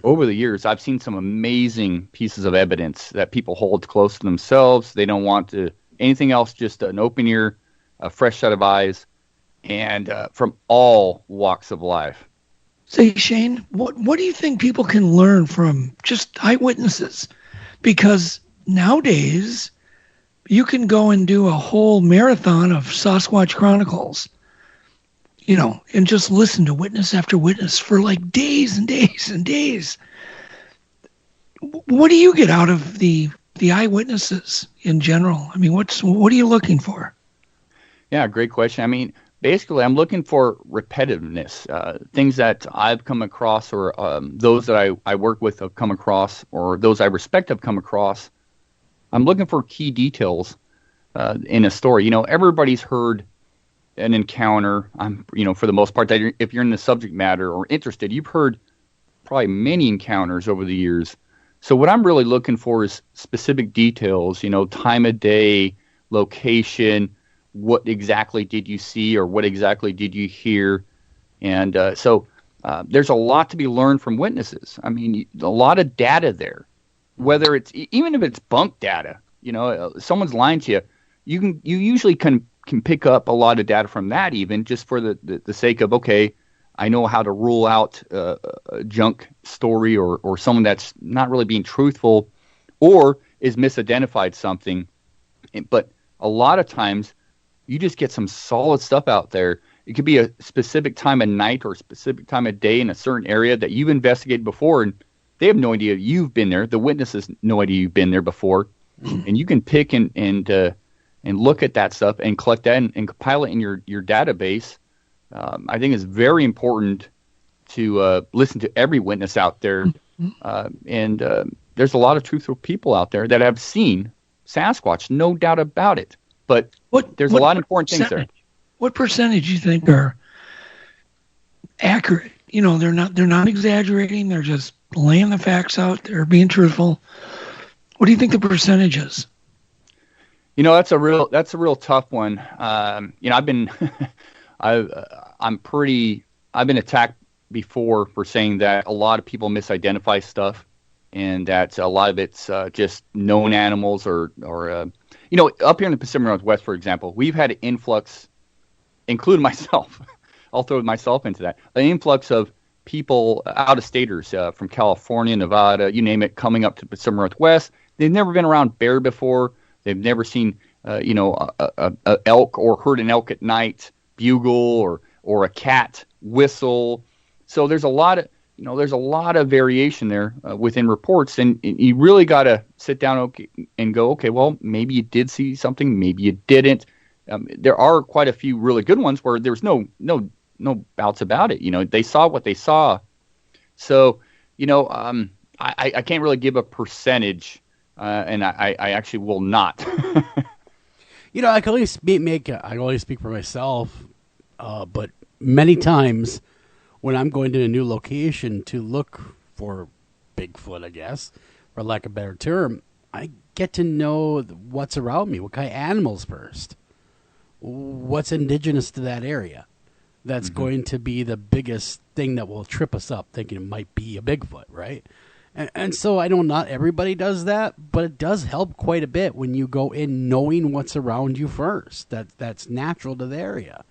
over the years, I've seen some amazing pieces of evidence that people hold close to themselves. They don't want anything else, just an open ear, a fresh set of eyes, and from all walks of life. Say, Shane, what do you think people can learn from just eyewitnesses? Because nowadays, you can go and do a whole marathon of Sasquatch Chronicles, and just listen to witness after witness for like days and days and days. What do you get out of the eyewitnesses in general? I mean, what are you looking for? Yeah, great question. I mean, basically, I'm looking for repetitiveness, things that I've come across or those that I work with have come across or those I respect have come across. I'm looking for key details in a story. Everybody's heard an encounter. For the most part, that if you're in the subject matter or interested, you've heard probably many encounters over the years. So what I'm really looking for is specific details, time of day, location, what exactly did you see or what exactly did you hear? And so there's a lot to be learned from witnesses. I mean, a lot of data there, whether it's, even if it's bunk data, someone's lying to you, you usually can pick up a lot of data from that, even just for the sake of, okay, I know how to rule out a junk story or someone that's not really being truthful or is misidentified something. But a lot of times you just get some solid stuff out there. It could be a specific time of night or a specific time of day in a certain area that you've investigated before, and they have no idea you've been there. The witness has no idea you've been there before. And you can pick and look at that stuff and collect that and compile it in your database. I think it's very important to listen to every witness out there. And there's a lot of truthful people out there that have seen Sasquatch, no doubt about it. But there's a lot of important things there. What percentage do you think are accurate? They're not exaggerating. They're just laying the facts out. They're being truthful. What do you think the percentage is? That's a real tough one. I've been I've been attacked before for saying that a lot of people misidentify stuff, and that a lot of it's just known animals or up here in the Pacific Northwest, for example, we've had an influx, including myself. I'll throw myself into that. An influx of people, out-of-staters from California, Nevada, you name it, coming up to the Pacific Northwest. They've never been around bear before. They've never seen, a elk or heard an elk at night bugle or a cat whistle. So there's a lot of variation there within reports, and you really got to sit down and go, okay, well, maybe you did see something, maybe you didn't. There are quite a few really good ones where there's no doubts about it. They saw what they saw. So, I can't really give a percentage, and I actually will not. I can only speak for myself, but many times when I'm going to a new location to look for Bigfoot, I guess, for lack of a better term, I get to know what's around me, what kind of animals first, what's indigenous to that area. That's going to be the biggest thing that will trip us up, thinking it might be a Bigfoot, right? And so I know not everybody does that, but it does help quite a bit when you go in knowing what's around you first. That's natural to the area.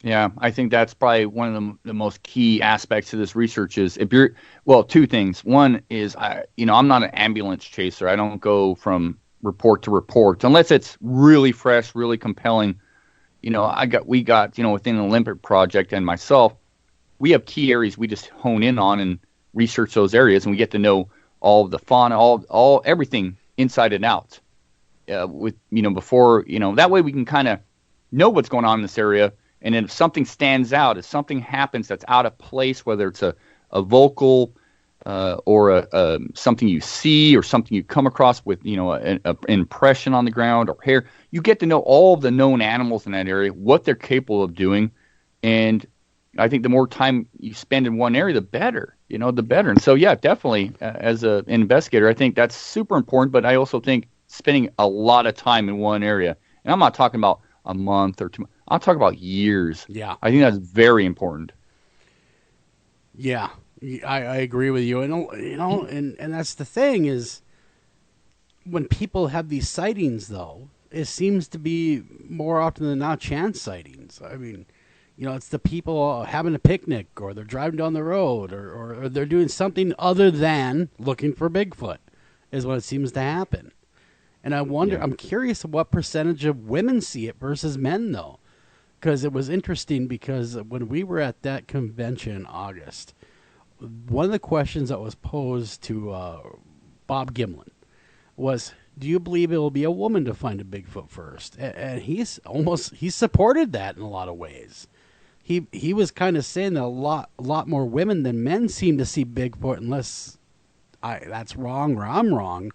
Yeah, I think that's probably one of the most key aspects of this research is two things. One is, I'm not an ambulance chaser. I don't go from report to report unless it's really fresh, really compelling. We got within the Olympic Project and myself, we have key areas we just hone in on and research those areas, and we get to know all of the fauna, all everything inside and out. Before that way we can kind of know what's going on in this area. And then if something stands out, if something happens that's out of place, whether it's a vocal or something you see or something you come across with, an impression on the ground or hair, you get to know all of the known animals in that area, what they're capable of doing. And I think the more time you spend in one area, the better, the better. And so, yeah, definitely as an investigator, I think that's super important. But I also think spending a lot of time in one area, and I'm not talking about a month or 2 months. I'll talk about years. Yeah. I think that's very important. Yeah, I agree with you. And that's the thing is when people have these sightings, though, it seems to be more often than not chance sightings. I mean, it's the people having a picnic or they're driving down the road or they're doing something other than looking for Bigfoot is what it seems to happen. And I wonder, I'm curious what percentage of women see it versus men, though. Because it was interesting because when we were at that convention in August, one of the questions that was posed to Bob Gimlin was, do you believe it will be a woman to find a Bigfoot first? And he supported that in a lot of ways. He was kind of saying that a lot more women than men seem to see Bigfoot, unless that's wrong or I'm wrong,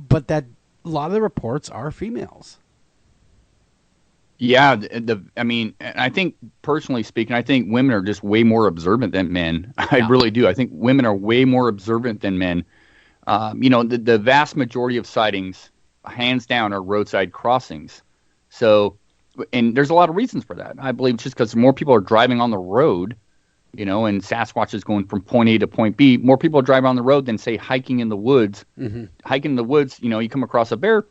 but that a lot of the reports are females. Yeah, I think personally speaking, I think women are just way more observant than men. I really do. I think women are way more observant than men. The vast majority of sightings, hands down, are roadside crossings. So, and there's a lot of reasons for that. I believe just because more people are driving on the road, and Sasquatch is going from point A to point B, more people are driving on the road than, say, hiking in the woods. Mm-hmm. Hiking in the woods, you come across a bear.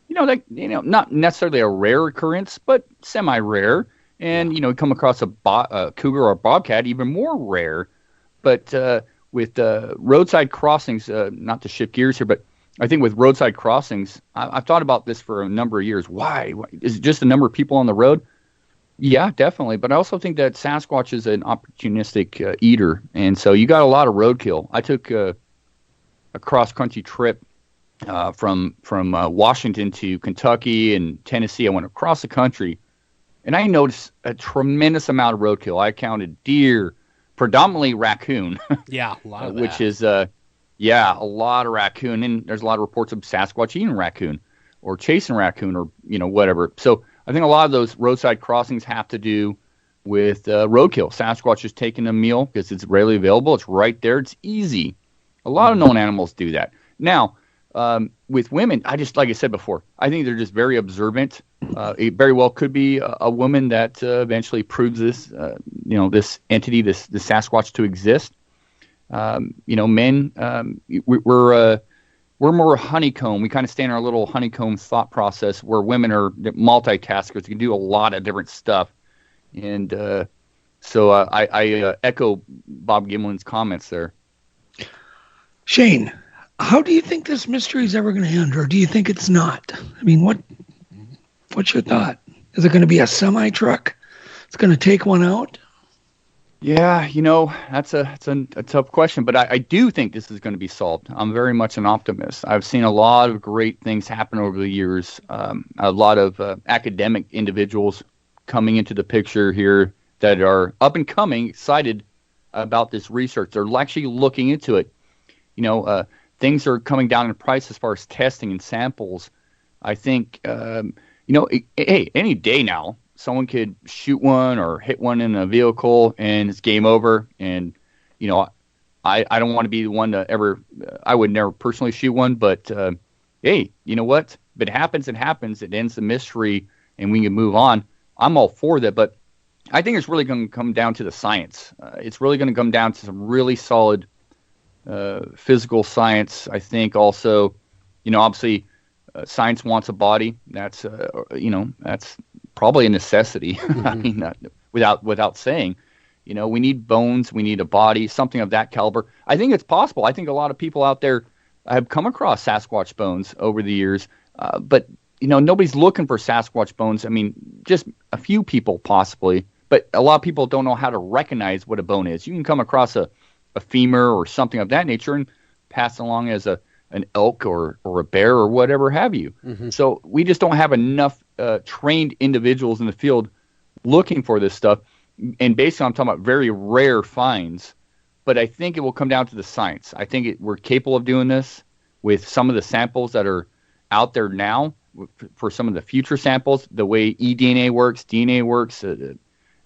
Not necessarily a rare occurrence, but semi-rare. And, you come across a cougar or a bobcat, even more rare. But with roadside crossings, not to shift gears here, but I think with roadside crossings, I've thought about this for a number of years. Why? Is it just the number of people on the road? Yeah, definitely. But I also think that Sasquatch is an opportunistic eater. And so you got a lot of roadkill. I took a cross-country trip from Washington to Kentucky and Tennessee. I went across the country, and I noticed a tremendous amount of roadkill. I counted deer, predominantly raccoon. Yeah, a lot of that. Which is, a lot of raccoon. And there's a lot of reports of Sasquatch eating raccoon or chasing raccoon or, whatever. So I think a lot of those roadside crossings have to do with roadkill. Sasquatch is taking a meal because it's readily available. It's right there. It's easy. A lot of known animals do that. Now, with women, like I said before, I think they're just very observant. It very well could be a woman that eventually proves this, this entity, this Sasquatch to exist. Men, we're more honeycomb. We kind of stay in our little honeycomb thought process where women are multitaskers. They can do a lot of different stuff. And So I echo Bob Gimlin's comments there. Shane, how do you think this mystery is ever going to end, or do you think it's not? I mean, what's your thought? Is it going to be a semi-truck? It's going to take one out? Yeah, that's a tough question, but I do think this is going to be solved. I'm very much an optimist. I've seen a lot of great things happen over the years. A lot of academic individuals coming into the picture here that are up and coming, excited about this research. They're actually looking into it. Things are coming down in price as far as testing and samples. I think, hey, any day now, someone could shoot one or hit one in a vehicle and it's game over. And, I don't want to be the one to ever, I would never personally shoot one, but, hey, you know what? If it happens, it happens. It ends the mystery and we can move on. I'm all for that, but I think it's really going to come down to the science. It's really going to come down to some really solid physical science. I think also, obviously science wants a body. That's, that's probably a necessity. Mm-hmm. I mean, without saying, we need bones, we need a body, something of that caliber. I think it's possible. I think a lot of people out there have come across Sasquatch bones over the years, but nobody's looking for Sasquatch bones. I mean, just a few people possibly, but a lot of people don't know how to recognize what a bone is. You can come across a femur or something of that nature and pass along as an elk or a bear or whatever have you. Mm-hmm. So we just don't have enough trained individuals in the field looking for this stuff. And basically, I'm talking about very rare finds. But I think it will come down to the science. I think we're capable of doing this with some of the samples that are out there now for some of the future samples, the way eDNA works, DNA works,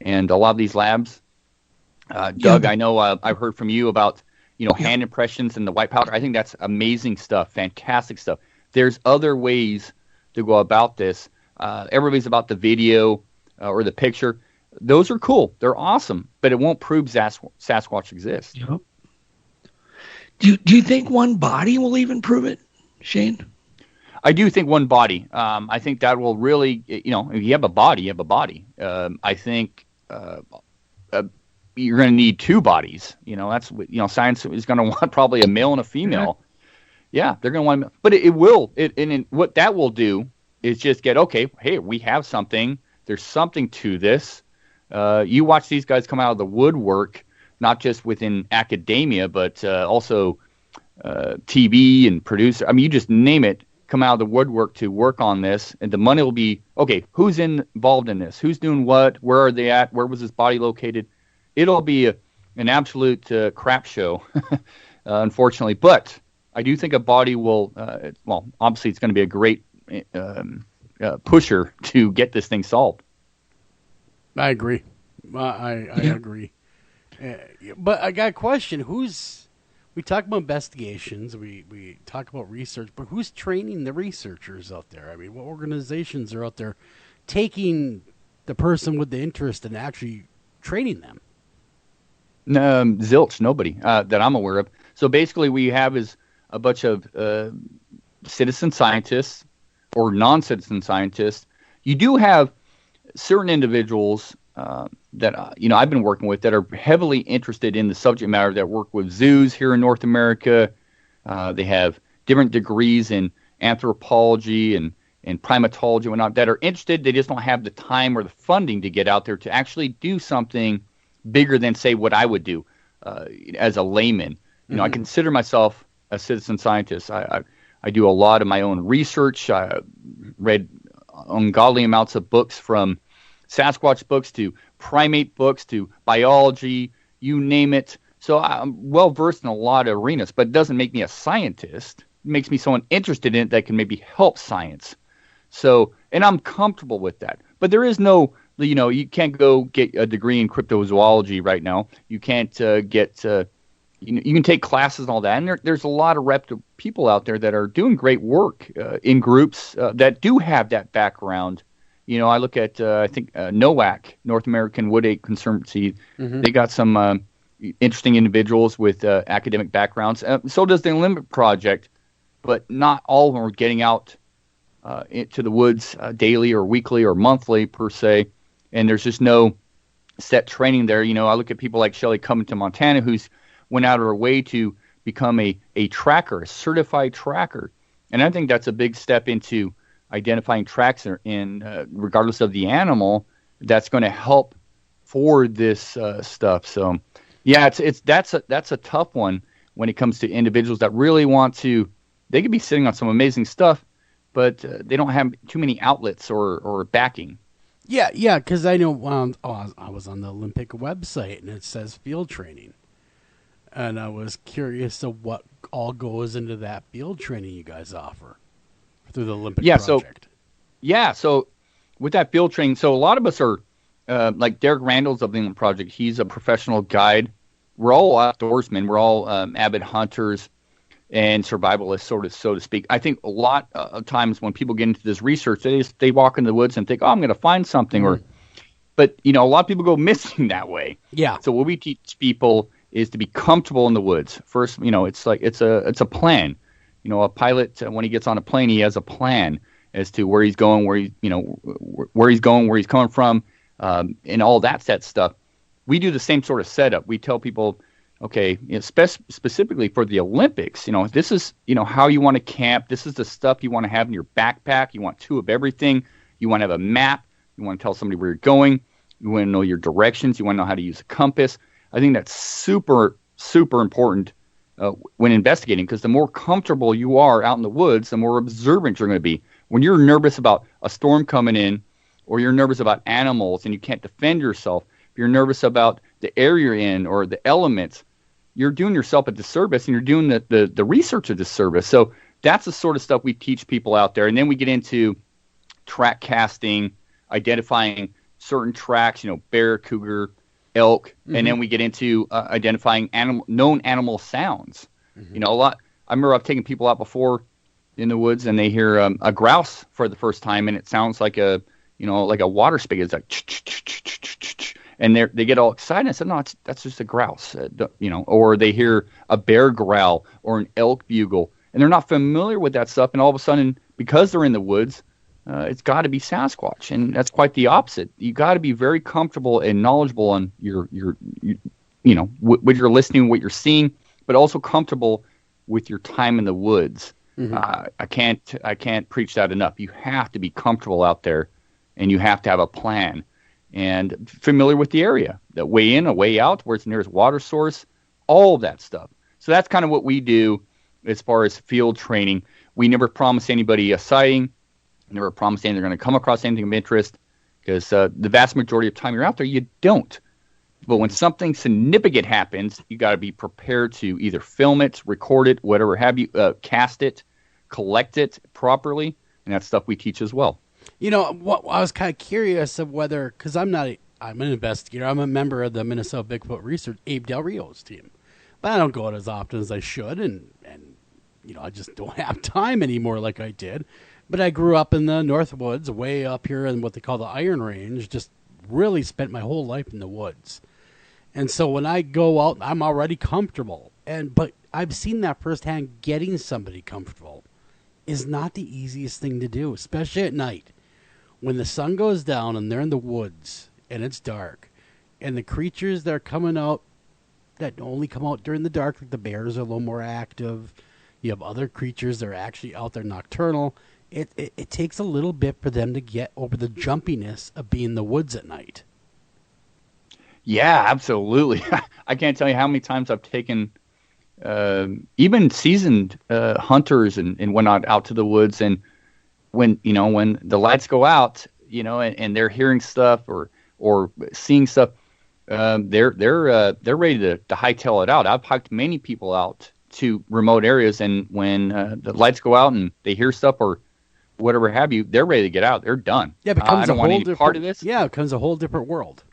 and a lot of these labs. Doug, I know I've heard from you about hand impressions and the white powder. I think that's amazing stuff, fantastic stuff. There's other ways to go about this. Everybody's about the video or the picture. Those are cool. They're awesome, but it won't prove Sasquatch exists. Yep. Do you think one body will even prove it, Shane? I do think one body. I think that will really, if you have a body, you have a body. I think you're going to need two bodies. That's science is going to want probably a male and a female. Yeah, they're going to want, but it will. And what that will do is just get, okay, hey, we have something. There's something to this. You watch these guys come out of the woodwork, not just within academia, but also TV and producer. I mean, you just name it, come out of the woodwork to work on this. And the money will be, okay, who's involved in this? Who's doing what? Where are they at? Where was this body located? It'll be an absolute crap show, unfortunately. But I do think a body will, obviously it's going to be a great pusher to get this thing solved. I agree. I agree. But I got a question. We talk about investigations, we talk about research, but who's training the researchers out there? I mean, what organizations are out there taking the person with the interest and actually training them? Zilch, nobody that I'm aware of. So basically we have is a bunch of citizen scientists or non-citizen scientists. You do have certain individuals that I've been working with that are heavily interested in the subject matter, that work with zoos here in North America. They have different degrees in anthropology and primatology and whatnot that are interested. They just don't have the time or the funding to get out there to actually do something bigger than, say, what I would do as a layman. I consider myself a citizen scientist. I do a lot of my own research. I read ungodly amounts of books, from Sasquatch books to primate books to biology, you name it. So I'm well versed in a lot of arenas, but it doesn't make me a scientist. It makes me someone interested in it that can maybe help science. So, and I'm comfortable with that. But there is no, you can't go get a degree in cryptozoology right now. You can't get, you can take classes and all that. And there's a lot of reputable people out there that are doing great work in groups that do have that background. I look at, I think, NOAC, North American Wood Ape Conservancy. Mm-hmm. They got some interesting individuals with academic backgrounds. So does the Limit Project, but not all of them are getting out into the woods daily or weekly or monthly per se. And there's just no set training there. I look at people like Shelley coming to Montana, who's went out of her way to become a tracker, a certified tracker. And I think that's a big step into identifying tracks in regardless of the animal, that's going to help for this stuff. So, yeah, that's a tough one when it comes to individuals that really want to. They could be sitting on some amazing stuff, but they don't have too many outlets or backing. Yeah, because I know I was on the Olympic website and it says field training, and I was curious of what all goes into that field training you guys offer through the Olympic project. So with that field training, so a lot of us are like Derek Randall's of the Olympic Project. He's a professional guide. We're all outdoorsmen. We're all avid hunters and survivalists, so to speak. I think a lot of times when people get into this research, they walk into the woods and think, I'm going to find something. But a lot of people go missing that way. Yeah. So what we teach people is to be comfortable in the woods. First, it's like it's a plan. A pilot, when he gets on a plane, he has a plan as to where he's going, where he's coming from, and all that stuff. We do the same sort of setup. We tell people, okay, specifically for the Olympics, this is, how you want to camp. This is the stuff you want to have in your backpack. You want 2 of everything. You want to have a map. You want to tell somebody where you're going. You want to know your directions. You want to know how to use a compass. I think that's super, super important when investigating, because the more comfortable you are out in the woods, the more observant you're going to be. When you're nervous about a storm coming in, or you're nervous about animals and you can't defend yourself, if you're nervous about the area you're in or the elements, you're doing yourself a disservice and you're doing the research a disservice. So that's the sort of stuff we teach people out there. And then we get into track casting, identifying certain tracks, bear, cougar, elk, and then we get into identifying known animal sounds. I remember I've taken people out before in the woods and they hear a grouse for the first time, and it sounds like a water spigot. It's like, and they get all excited. I said, no, that's just a grouse, or they hear a bear growl or an elk bugle, and they're not familiar with that stuff. And all of a sudden, because they're in the woods, it's got to be Sasquatch, and that's quite the opposite. You got to be very comfortable and knowledgeable on your what you're listening, what you're seeing, but also comfortable with your time in the woods. I can't preach that enough. You have to be comfortable out there, and you have to have a plan and familiar with the area, the way in, a way out, where it's the nearest water source, all of that stuff. So that's kind of what we do as far as field training. We never promise anybody a sighting. Never promise anything they're going to come across anything of interest, because the vast majority of time you're out there, you don't. But when something significant happens, you got to be prepared to either film it, record it, whatever have you, cast it, collect it properly, and that's stuff we teach as well. What I was kind of curious of whether, because I'm an investigator, I'm a member of the Minnesota Bigfoot Research, Abe Del Rio's team, but I don't go out as often as I should, and I just don't have time anymore like I did. But I grew up in the North Woods, way up here in what they call the Iron Range, just really spent my whole life in the woods. And so when I go out, I'm already comfortable. But I've seen that firsthand. Getting somebody comfortable is not the easiest thing to do, especially at night. When the sun goes down and they're in the woods and it's dark, and the creatures that are coming out that only come out during the dark, like the bears are a little more active. You have other creatures that are actually out there nocturnal. It takes a little bit for them to get over the jumpiness of being in the woods at night. Yeah, absolutely. I can't tell you how many times I've taken even seasoned hunters and whatnot out to the woods, and when the lights go out, and they're hearing stuff or seeing stuff, they're ready to hightail it out. I've hiked many people out to remote areas, and when the lights go out and they hear stuff or whatever have you, they're ready to get out. They're done. Yeah, it becomes I don't want any part of this. Yeah, it becomes a whole different world.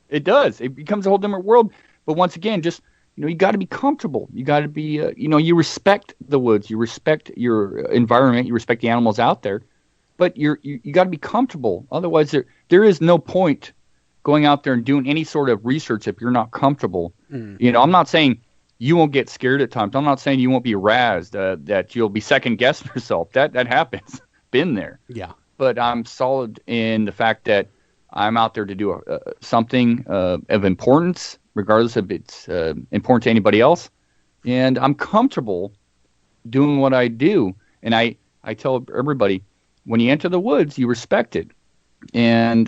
It does. It becomes a whole different world. But once again, just you got to be comfortable. You got to be, you respect the woods. You respect your environment. You respect the animals out there. But you got to be comfortable. Otherwise, there is no point going out there and doing any sort of research if you're not comfortable. I'm not saying you won't get scared at times. I'm not saying you won't be razzed, that you'll be second guessing yourself. That happens. Been there. Yeah. But I'm solid in the fact that I'm out there to do something of importance, regardless if it's important to anybody else. And I'm comfortable doing what I do. And I tell everybody, when you enter the woods, you respect it. And,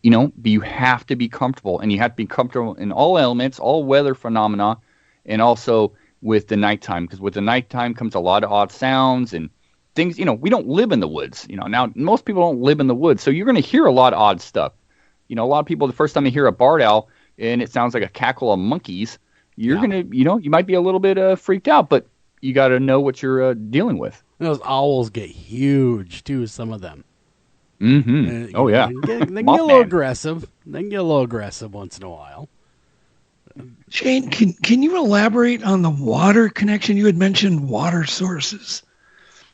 you have to be comfortable. And you have to be comfortable in all elements, all weather phenomena, and also with the nighttime. Because with the nighttime comes a lot of odd sounds and things. We don't live in the woods. Now most people don't live in the woods. So you're going to hear a lot of odd stuff. A lot of people, the first time they hear a barred owl and it sounds like a cackle of monkeys, you're going to, you might be a little bit freaked out, but you got to know what you're dealing with. Those owls get huge, too, some of them. Mm-hmm. Oh, yeah. They can get a little aggressive. They can get a little aggressive once in a while. Shane, can you elaborate on the water connection? You had mentioned water sources.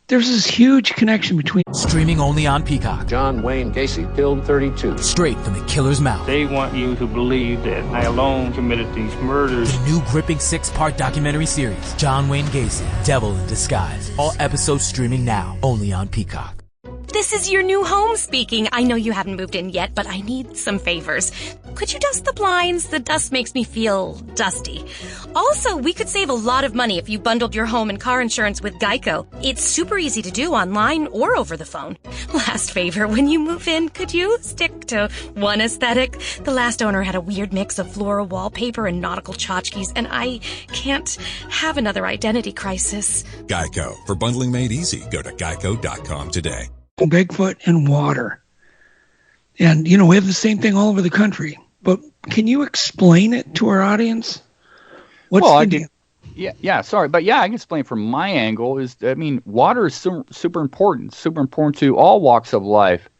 There's this huge connection between... Streaming only on Peacock. John Wayne Gacy killed 32. Straight from the killer's mouth. They want you to believe that I alone committed these murders. The new gripping 6-part documentary series, John Wayne Gacy, Devil in Disguise. All episodes streaming now, only on Peacock. This is your new home speaking. I know you haven't moved in yet, but I need some favors. Could you dust the blinds? The dust makes me feel dusty. Also, we could save a lot of money if you bundled your home and car insurance with Geico. It's super easy to do online or over the phone. Last favor, when you move in, could you stick to one aesthetic? The last owner had a weird mix of floral wallpaper and nautical tchotchkes, and I can't have another identity crisis. Geico. For bundling made easy, go to geico.com today. Bigfoot and water. And, we have the same thing all over the country. But can you explain it to our audience? Yeah, sorry. But yeah, I can explain from my angle water is super important to all walks of life.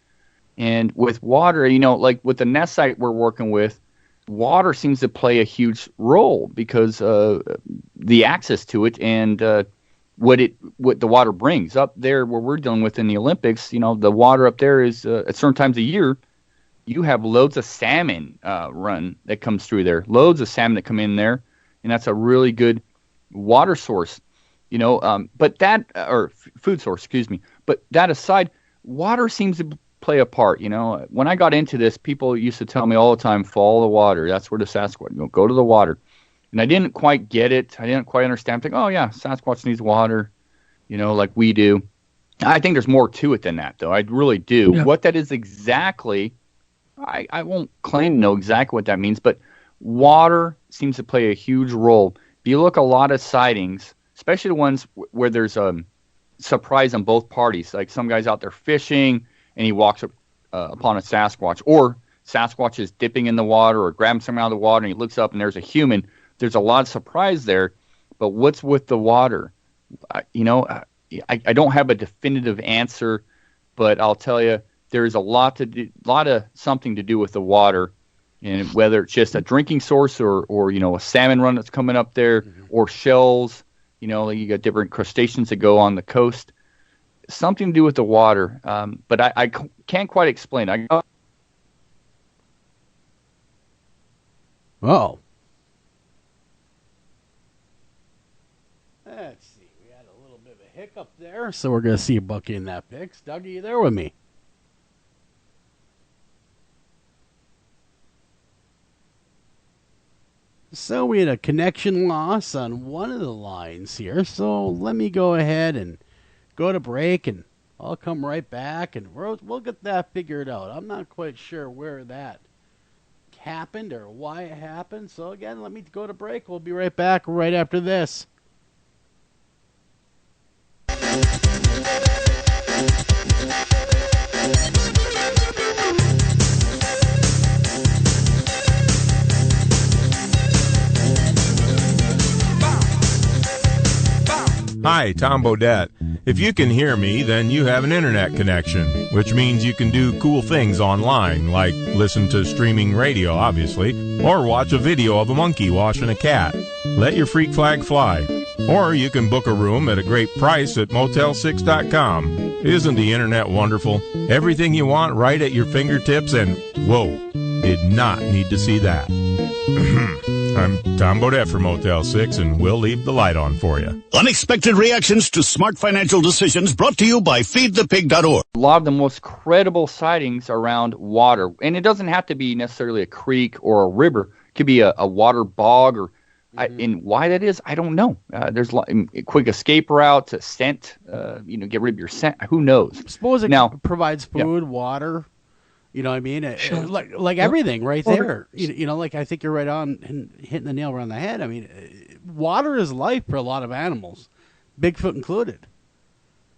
And with water, like with the nest site we're working with, water seems to play a huge role because the access to it and what the water brings up there where we're dealing with in the Olympics. The water up there is at certain times of year, you have loads of salmon run that comes through there, loads of salmon that come in there, and that's a really good water source. But that or food source, excuse me. But that aside, water seems to play a part. When I got into this, people used to tell me all the time, follow the water. That's where the Sasquatch go to the water. And I didn't quite get it. I didn't quite understand. I'm thinking, oh, yeah, Sasquatch needs water, like we do. I think there's more to it than that, though. I really do. Yeah. What that is exactly, I won't claim to know exactly what that means, but water seems to play a huge role. If you look at a lot of sightings, especially the ones where there's a surprise on both parties, like some guy's out there fishing and he walks upon a Sasquatch, or Sasquatch is dipping in the water or grabbing something out of the water and he looks up and there's a human. There's a lot of surprise there, but what's with the water? I don't have a definitive answer, but I'll tell you there is a lot of something to do with the water, and whether it's just a drinking source or a salmon run that's coming up there, or shells. You got different crustaceans that go on the coast. Something to do with the water, but I can't quite explain. Oh. Let's see. We had a little bit of a hiccup there, so we're going to see Bucky in that pics. Doug, are you there with me? So we had a connection loss on one of the lines here, so let me go ahead and go to break, and I'll come right back, and we'll get that figured out. I'm not quite sure where that happened or why it happened, so again, let me go to break. We'll be right back right after this. Hi, Tom Bodette. If you can hear me, then you have an internet connection, which means you can do cool things online, like listen to streaming radio, obviously, or watch a video of a monkey washing a cat. Let your freak flag fly. Or you can book a room at a great price at Motel6.com. Isn't the internet wonderful? Everything you want right at your fingertips, and whoa, did not need to see that. I'm Tom Bodette from Motel 6, and we'll leave the light on for you. Unexpected reactions to smart financial decisions brought to you by feedthepig.org. A lot of the most credible sightings around water, and it doesn't have to be necessarily a creek or a river. It could be a water bog, or and why that is, I don't know. There's quick escape routes, a scent, get rid of your scent. Who knows? Suppose it provides food, water. You know what I mean? Sure. Like everything right there. Like I think you're right on and hitting the nail around the head. I mean, water is life for a lot of animals, Bigfoot included.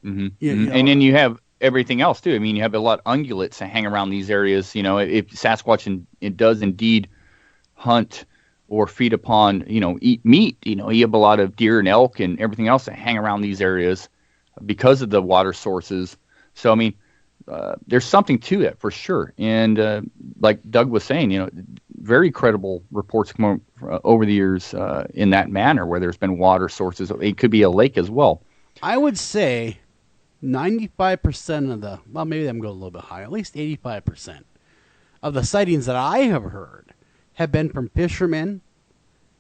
Mm-hmm. And then you have everything else too. I mean, you have a lot of ungulates that hang around these areas. If Sasquatch it does indeed hunt or feed upon, eat meat, you have a lot of deer and elk and everything else that hang around these areas because of the water sources. So, I mean, there's something to it for sure. And like Doug was saying, very credible reports come over the years in that manner where there's been water sources. It could be a lake as well. I would say 95% of maybe I'm going a little bit higher, at least 85% of the sightings that I have heard have been from fishermen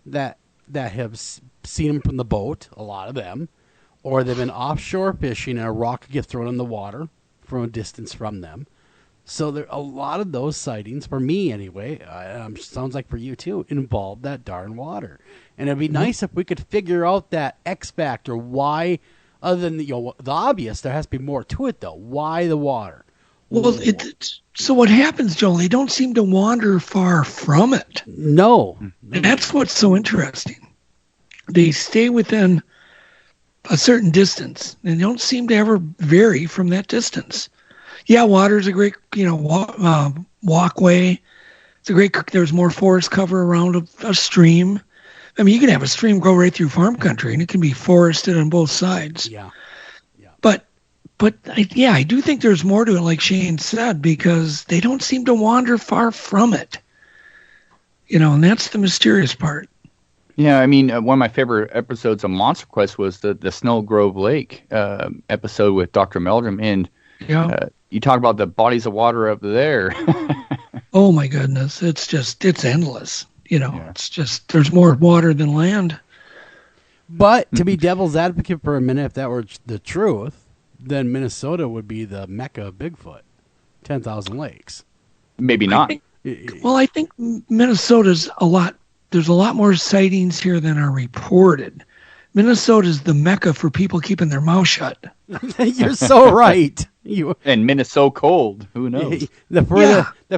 that have seen them from the boat, a lot of them, or they've been offshore fishing and a rock could get thrown in the water from a distance from them. So there a lot of those sightings, for me anyway, sounds like for you too, involve that darn water. And it'd be nice if we could figure out that X factor, why, other than the obvious, there has to be more to it though. Why the water? Well, so what happens, Joel, they don't seem to wander far from it. No. And that's what's so interesting. They stay within a certain distance and don't seem to ever vary from that distance. Yeah, water's a great, walkway. It's a great, there's more forest cover around a stream. I mean, you can have a stream go right through farm country and it can be forested on both sides. Yeah. But I do think there's more to it, like Shane said, because they don't seem to wander far from it. And that's the mysterious part. Yeah, I mean, one of my favorite episodes of Monster Quest was the Snow Grove Lake episode with Dr. Meldrum, and you talk about the bodies of water up there. Oh my goodness, it's endless. It's just there's more water than land. But to be devil's advocate for a minute, if that were the truth, then Minnesota would be the mecca of Bigfoot. 10,000 lakes. Maybe not. I think Minnesota's there's a lot more sightings here than are reported. Minnesota's the mecca for people keeping their mouth shut. You're so right. And Minnesota cold. Who knows? The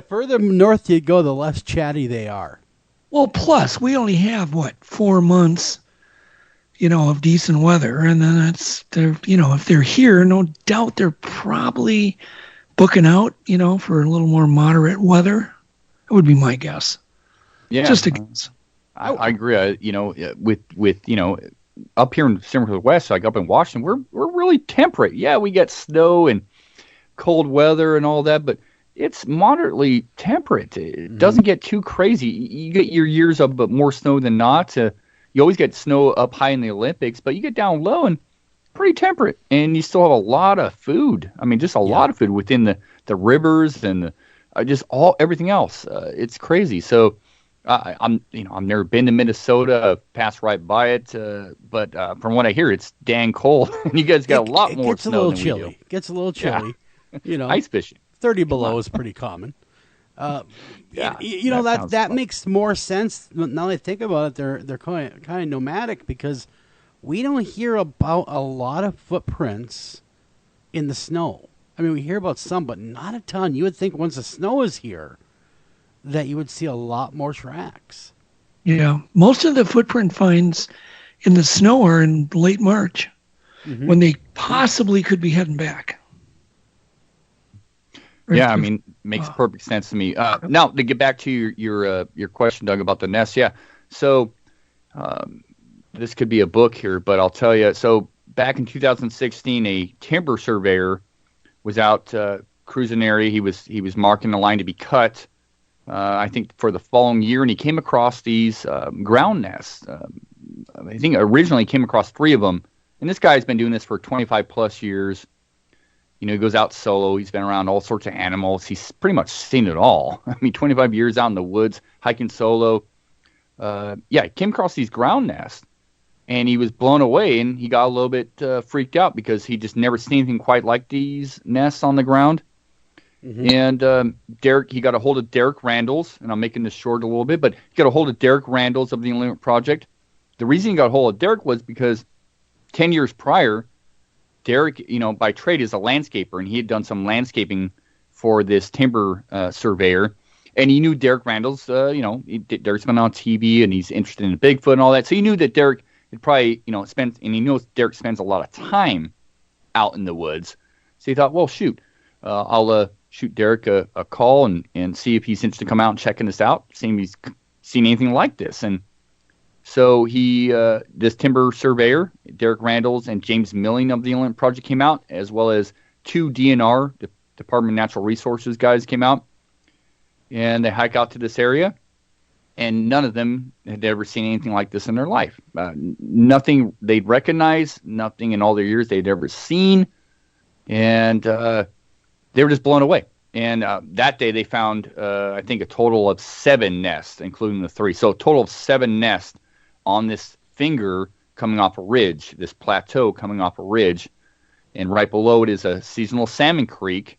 further north you go, the less chatty they are. Well, plus we only have 4 months, of decent weather, and then if they're here, no doubt they're probably booking out, for a little more moderate weather. That would be my guess. Yeah, just a guess. I agree. With up here in Central West, like up in Washington, we're really temperate. Yeah, we get snow and cold weather and all that, but it's moderately temperate. It doesn't get too crazy. You get your years of more snow than not. You always get snow up high in the Olympics, but you get down low and pretty temperate, and you still have a lot of food. I mean, just a lot of food within the rivers and everything else. It's crazy. So. I've never been to Minnesota. I've passed right by it, but from what I hear, it's dang cold. You guys got a lot more snow than we do. It gets a little chilly. Yeah. Ice fishing. 30 below is pretty common. That makes more sense now that I think about it. They're kind of nomadic because we don't hear about a lot of footprints in the snow. I mean, we hear about some, but not a ton. You would think once the snow is here, that you would see a lot more tracks. Yeah, most of the footprint finds in the snow are in late March, when they possibly could be heading back. Yeah, I mean, makes perfect sense to me. Now, to get back to your question, Doug, about the nest, yeah. So, this could be a book here, but I'll tell you. So, back in 2016, a timber surveyor was out cruising an area. He was marking the line to be cut. I think for the following year, and he came across these ground nests. I think originally he came across 3 of them, and this guy's been doing this for 25 plus years. He goes out solo. He's been around all sorts of animals. He's pretty much seen it all. I mean, 25 years out in the woods, hiking solo. he came across these ground nests, and he was blown away, and he got a little bit freaked out because he just never seen anything quite like these nests on the ground. Mm-hmm. And he got a hold of Derek Randles, and I'm making this short a little bit, but he got a hold of Derek Randles of the Unlimited Project. The reason he got a hold of Derek was because 10 years prior, Derek, by trade is a landscaper, and he had done some landscaping for this timber surveyor, and he knew Derek Randles. Derek's been on TV, and he's interested in Bigfoot and all that, so he knew that Derek had probably, and he knows Derek spends a lot of time out in the woods. So he thought, well, shoot, I'll shoot Derek a call and see if he's interested to come out and checking this out, seeing if he's seen anything like this. And so this timber surveyor, Derek Randles, and James Milling of the Inland Project came out, as well as 2 DNR, the Department of Natural Resources guys came out, and they hike out to this area, and none of them had ever seen anything like this in their life. Nothing they'd recognize, nothing in all their years they'd ever seen, and they were just blown away. And that day they found, I think, a total of 7 nests, including the 3. So a total of 7 nests on this finger coming off a ridge, this plateau coming off a ridge. And right below it is a seasonal salmon creek.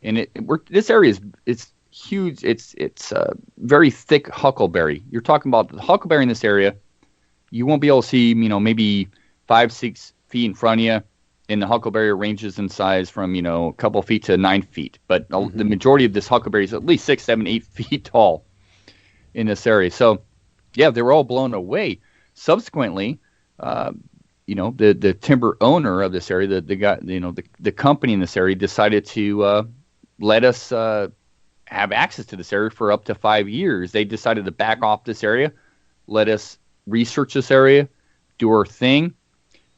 And this area it's huge. It's very thick huckleberry. You're talking about the huckleberry in this area. You won't be able to see, maybe 5-6 feet in front of you. And the huckleberry ranges in size from, a couple feet to 9 feet. But the majority of this huckleberry is at least 6, 7, 8 feet tall in this area. So, yeah, they were all blown away. Subsequently, the timber owner of this area, the guy, the company in this area decided to let us have access to this area for up to 5 years. They decided to back off this area, let us research this area, do our thing.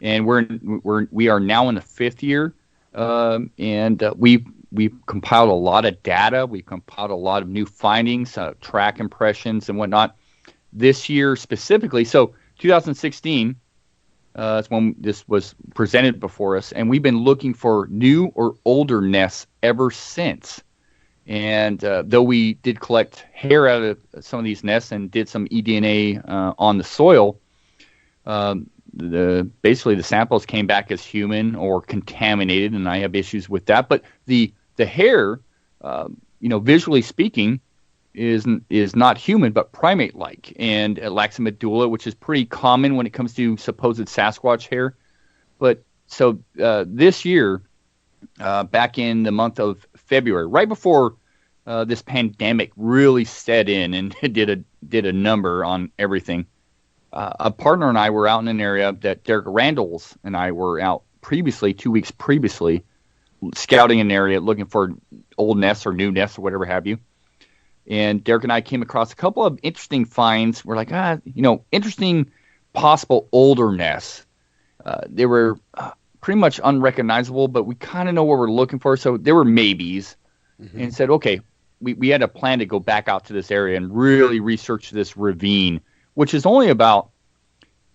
And we are now in the 5th year, and we've compiled a lot of data. We've compiled a lot of new findings, track impressions and whatnot. This year specifically, so 2016 is when this was presented before us, and we've been looking for new or older nests ever since. And though we did collect hair out of some of these nests and did some eDNA on the soil, basically the samples came back as human or contaminated, and I have issues with that. But the hair, visually speaking, is not human but primate-like, and it lacks a medulla, which is pretty common when it comes to supposed Sasquatch hair. But so this year, back in the month of February, right before this pandemic really set in and did a number on everything. A partner and I were out in an area that Derek Randles and I were out previously, 2 weeks previously, scouting an area looking for old nests or new nests or whatever have you. And Derek and I came across a couple of interesting finds. We're like, interesting possible older nests. They were pretty much unrecognizable, but we kind of know what we're looking for. So there were maybes, and said, okay, we had a plan to go back out to this area and really research this ravine, which is only about,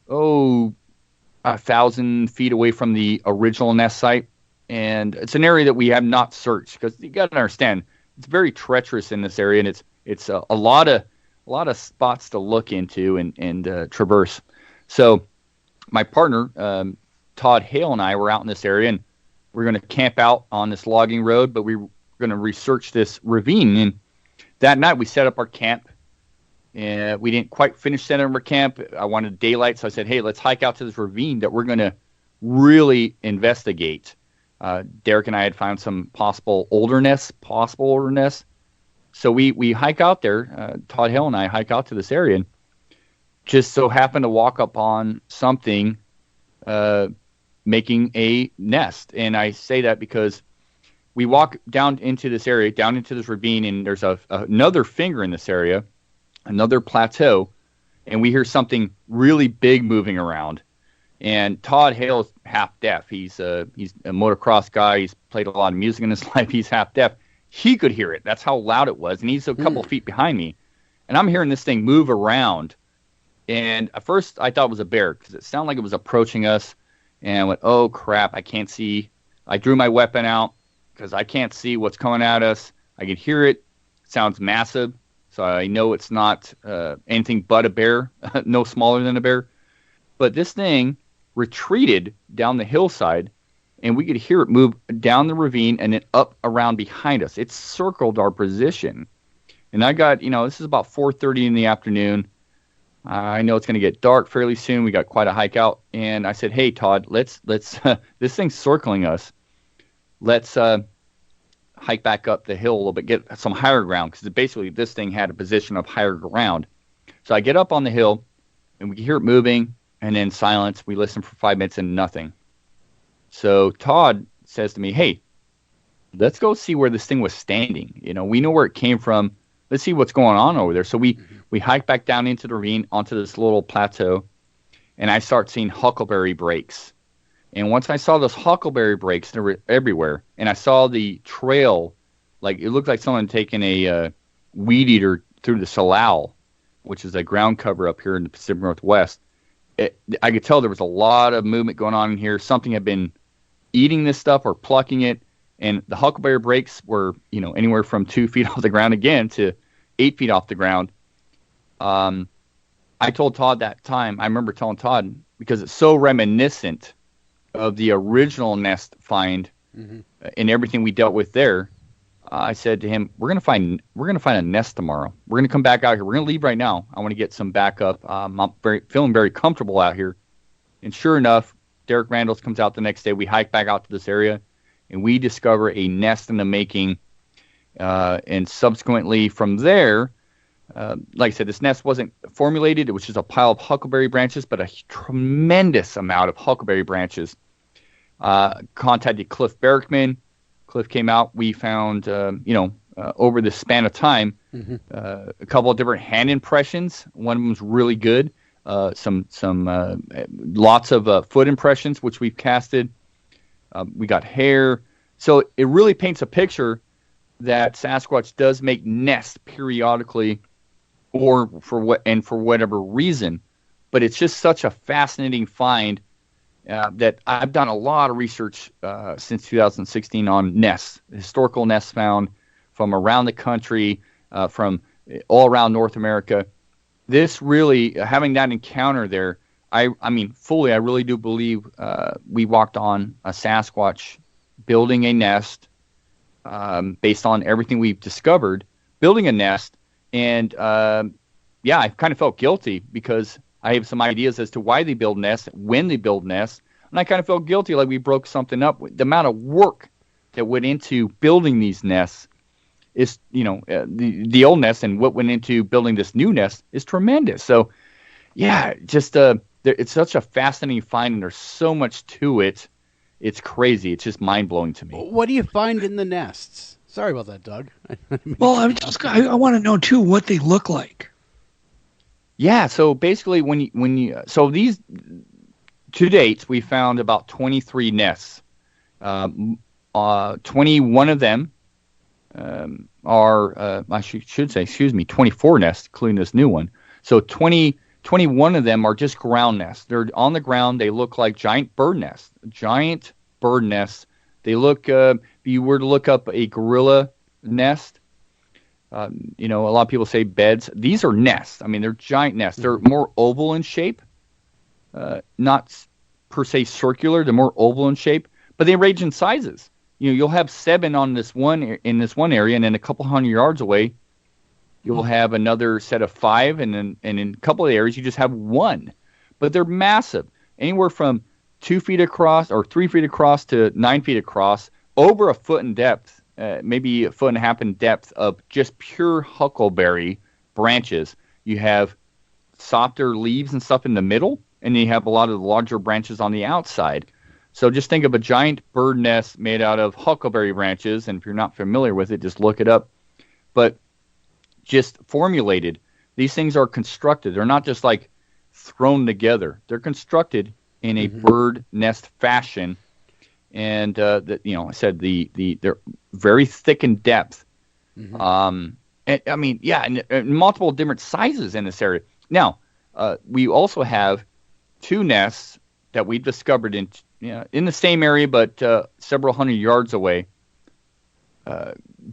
1,000 feet away from the original nest site. And it's an area that we have not searched, because you got to understand, it's very treacherous in this area, and it's a lot of spots to look into and traverse. So my partner, Todd Hale, and I were out in this area, and we're going to camp out on this logging road, but we were going to research this ravine. And that night we set up our camp. And we didn't quite finish setting up our camp. I wanted daylight, so I said, hey, let's hike out to this ravine that we're going to really investigate. Derek and I had found some possible older nests. So we hike out there. Todd Hill and I hike out to this area, and just so happened to walk up on something making a nest. And I say that because we walk down into this area, down into this ravine, and there's another finger in this area, another plateau, and we hear something really big moving around. And Todd Hale's half deaf. He's a motocross guy. He's played a lot of music in his life. He's half deaf. He could hear it. That's how loud it was. And he's a couple feet behind me. And I'm hearing this thing move around. And at first I thought it was a bear, because it sounded like it was approaching us. And I went, oh crap, I can't see. I drew my weapon out because I can't see what's coming at us. I can hear it. It sounds massive. so I know it's not anything but a bear, no smaller than a bear. But this thing retreated down the hillside, and we could hear it move down the ravine and then up around behind us. It circled our position. And I got, this is about 4:30 in the afternoon. I know it's going to get dark fairly soon. We got quite a hike out. And I said, hey, Todd, let's this thing's circling us. Let's hike back up the hill a little bit, get some higher ground, because basically this thing had a position of higher ground. So I get up on the hill, and we can hear it moving, and then silence. We listen for 5 minutes and nothing. So Todd says to me, hey, let's go see where this thing was standing. We know where it came from. Let's see what's going on over there. So we hike back down into the ravine onto this little plateau, and I start seeing huckleberry breaks. And once I saw those huckleberry breaks, they were everywhere, and I saw the trail, like it looked like someone taking a weed eater through the salal, which is a ground cover up here in the Pacific Northwest. I could tell there was a lot of movement going on in here. Something had been eating this stuff or plucking it, and the huckleberry breaks were, anywhere from 2 feet off the ground again to 8 feet off the ground. I told Todd that time, I remember telling Todd, because it's so reminiscent of the original nest find and everything we dealt with there. I said to him, we're gonna find a nest tomorrow. We're gonna come back out here. We're gonna leave right now. I want to get some backup. I'm feeling very comfortable out here. And sure enough, Derek Randalls comes out the next day. We hike back out to this area, and we discover a nest in the making. And subsequently from there, like I said, this nest wasn't formulated. It was just a pile of huckleberry branches, but a tremendous amount of huckleberry branches. Contacted Cliff Berkman. Cliff came out. We found, over the span of time, a couple of different hand impressions. One of them was really good. Some lots of foot impressions, which we've casted. We got hair. So it really paints a picture that Sasquatch does make nests periodically, or for whatever reason. But it's just such a fascinating find that I've done a lot of research since 2016 on nests, historical nests found from around the country, from all around North America. This really, having that encounter there, I really do believe we walked on a Sasquatch building a nest based on everything we've discovered, building a nest. And I kind of felt guilty because I have some ideas as to why they build nests, when they build nests. And I kind of felt guilty, like we broke something up. The amount of work that went into building these nests is, the old nest and what went into building this new nest is tremendous. So, it's such a fascinating find, and there's so much to it. It's crazy. It's just mind-blowing to me. What do you find in the nests? Sorry about that, Doug. Well, I want to know, too, what they look like. Yeah, so basically so these, to date, we found about 23 nests. 21 of them are, I should say, 24 nests, including this new one. So 21 of them are just ground nests. They're on the ground. They look like giant bird nests. They look, if you were to look up a gorilla nest, a lot of people say beds. These are nests. I mean, they're giant nests. They're more oval in shape, not per se circular. They're more oval in shape, but they range in sizes. You'll have 7 on this one in this one area, and then a couple hundred yards away, you'll have another set of 5, and in a couple of areas you just have 1. But they're massive, anywhere from 2 feet across or 3 feet across to 9 feet across, over a foot in depth, maybe a foot and a half in depth of just pure huckleberry branches. You have softer leaves and stuff in the middle, and then you have a lot of the larger branches on the outside. So just think of a giant bird nest made out of huckleberry branches, and if you're not familiar with it, just look it up. But just formulated, these things are constructed. They're not just like thrown together. They're constructed in a bird nest fashion, and I said they're very thick in depth. And multiple different sizes in this area. Now, we also have 2 nests that we discovered in the same area, but several hundred yards away.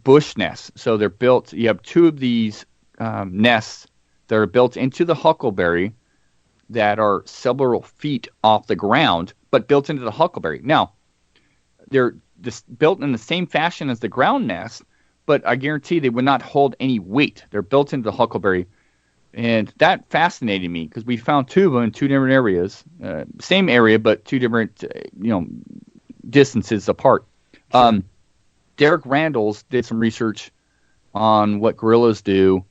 Bush nests. So they're built. You have 2 of these nests that are built into the huckleberry that are several feet off the ground, but built into the huckleberry. Now, they're built in the same fashion as the ground nest, but I guarantee they would not hold any weight. They're built into the huckleberry. And that fascinated me because we found two of them in two different areas, same area, but two different, distances apart. Sure. Derek Randalls did some research on what gorillas do.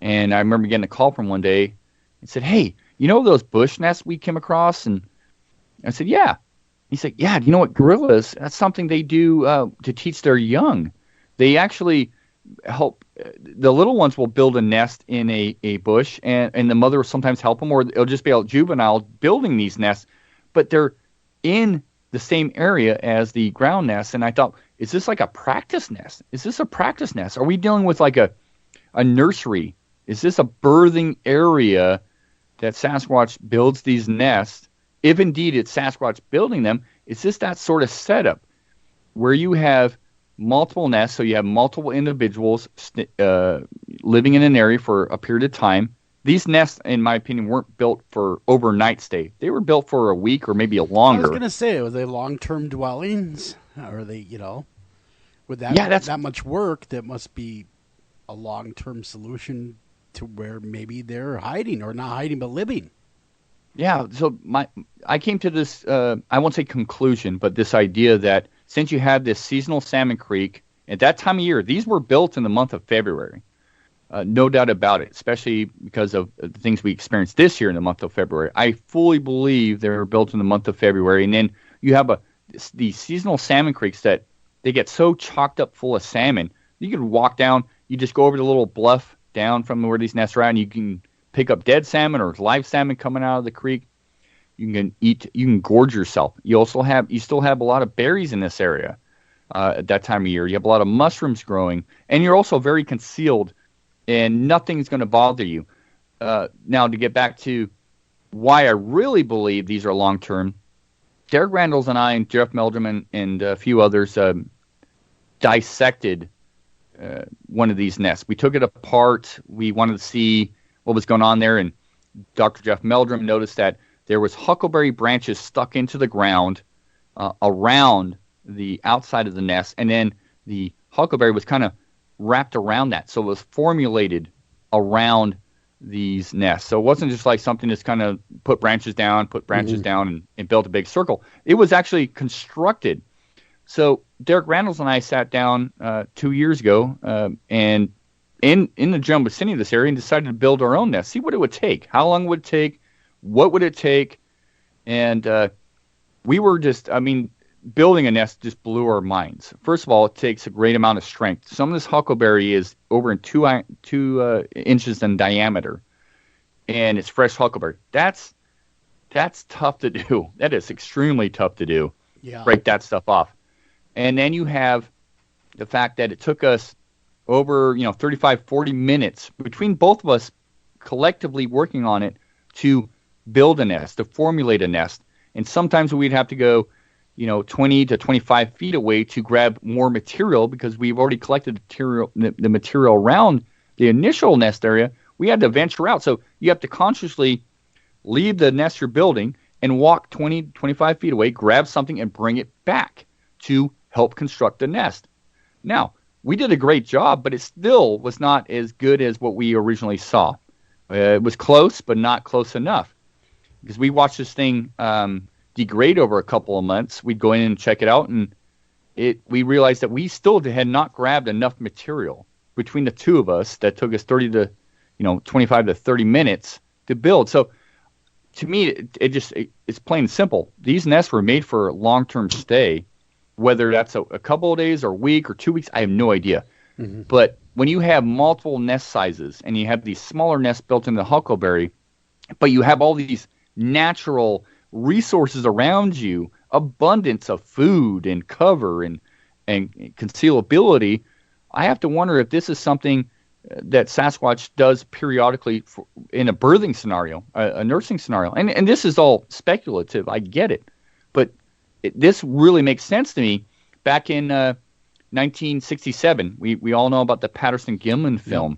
And I remember getting a call from one day and said, "Hey, you know those bush nests we came across?" And I said, "Yeah." He said, "Yeah, do you know what gorillas, that's something they do to teach their young. They actually help, the little ones will build a nest in a bush, and the mother will sometimes help them, or it'll just be a juvenile building these nests, but they're in the same area as the ground nest." And I thought, is this like a practice nest? Is this a practice nest? Are we dealing with like a nursery? Is this a birthing area that Sasquatch builds these nests? If indeed it's Sasquatch building them, is this that sort of setup where you have multiple nests, so you have multiple individuals living in an area for a period of time? These nests, in my opinion, weren't built for overnight stay. They were built for a week or maybe a longer. I was going to say, were they long-term dwellings? Or are they, with that much work, that must be a long-term solution to where maybe they're hiding, or not hiding, but living. Yeah, so I came to this, I won't say conclusion, but this idea that since you have this seasonal salmon creek, at that time of year, these were built in the month of February. No doubt about it, especially because of the things we experienced this year in the month of February. I fully believe they were built in the month of February. And then you have these seasonal salmon creeks that they get so chocked up full of salmon. You can walk down, you just go over the little bluff down from where these nests are at, and you can pick up dead salmon or live salmon coming out of the creek. You can eat, you can gorge yourself. You still have a lot of berries in this area at that time of year. You have a lot of mushrooms growing, and you're also very concealed, and nothing's going to bother you. Now, to get back to why I really believe these are long-term, Derek Randalls and I and Jeff Meldrum and a few others dissected one of these nests. We took it apart. We wanted to see what was going on there, and Dr. Jeff Meldrum noticed that there was huckleberry branches stuck into the ground around the outside of the nest, and then the huckleberry was kind of wrapped around that, so it was formulated around these nests. So it wasn't just like something that's kind of put branches down and built a big circle. It was actually constructed. So Derek Randalls and I sat down 2 years ago and in the general vicinity of this area and decided to build our own nest, see what it would take. How long would it take? What would it take? And we were building a nest just blew our minds. First of all, it takes a great amount of strength. Some of this huckleberry is over in 2 inches in diameter, and it's fresh huckleberry. That's tough to do. That is extremely tough to do. Yeah. Break that stuff off. And then you have the fact that it took us over 35, 40 minutes between both of us collectively working on it to build a nest, to formulate a nest. And sometimes we'd have to go 20 to 25 feet away to grab more material because we've already collected the material around the initial nest area. We had to venture out. So you have to consciously leave the nest you're building and walk 20, 25 feet away, grab something, and bring it back to help construct the nest. Now, we did a great job, but it still was not as good as what we originally saw. It was close, but not close enough. Because we watched this thing degrade over a couple of months. We'd go in and check it out, and we realized that we still had not grabbed enough material between the two of us that took us 30 to 25 to 30 minutes to build. So to me, it's plain and simple. These nests were made for long-term stay, whether that's a couple of days or a week or 2 weeks, I have no idea. Mm-hmm. But when you have multiple nest sizes and you have these smaller nests built into the huckleberry, but you have all these natural resources around you, abundance of food and cover and concealability, I have to wonder if this is something that Sasquatch does periodically in a birthing scenario, a nursing scenario. And this is all speculative. I get it. But this really makes sense to me. Back in 1967, we all know about the Patterson-Gimlin film.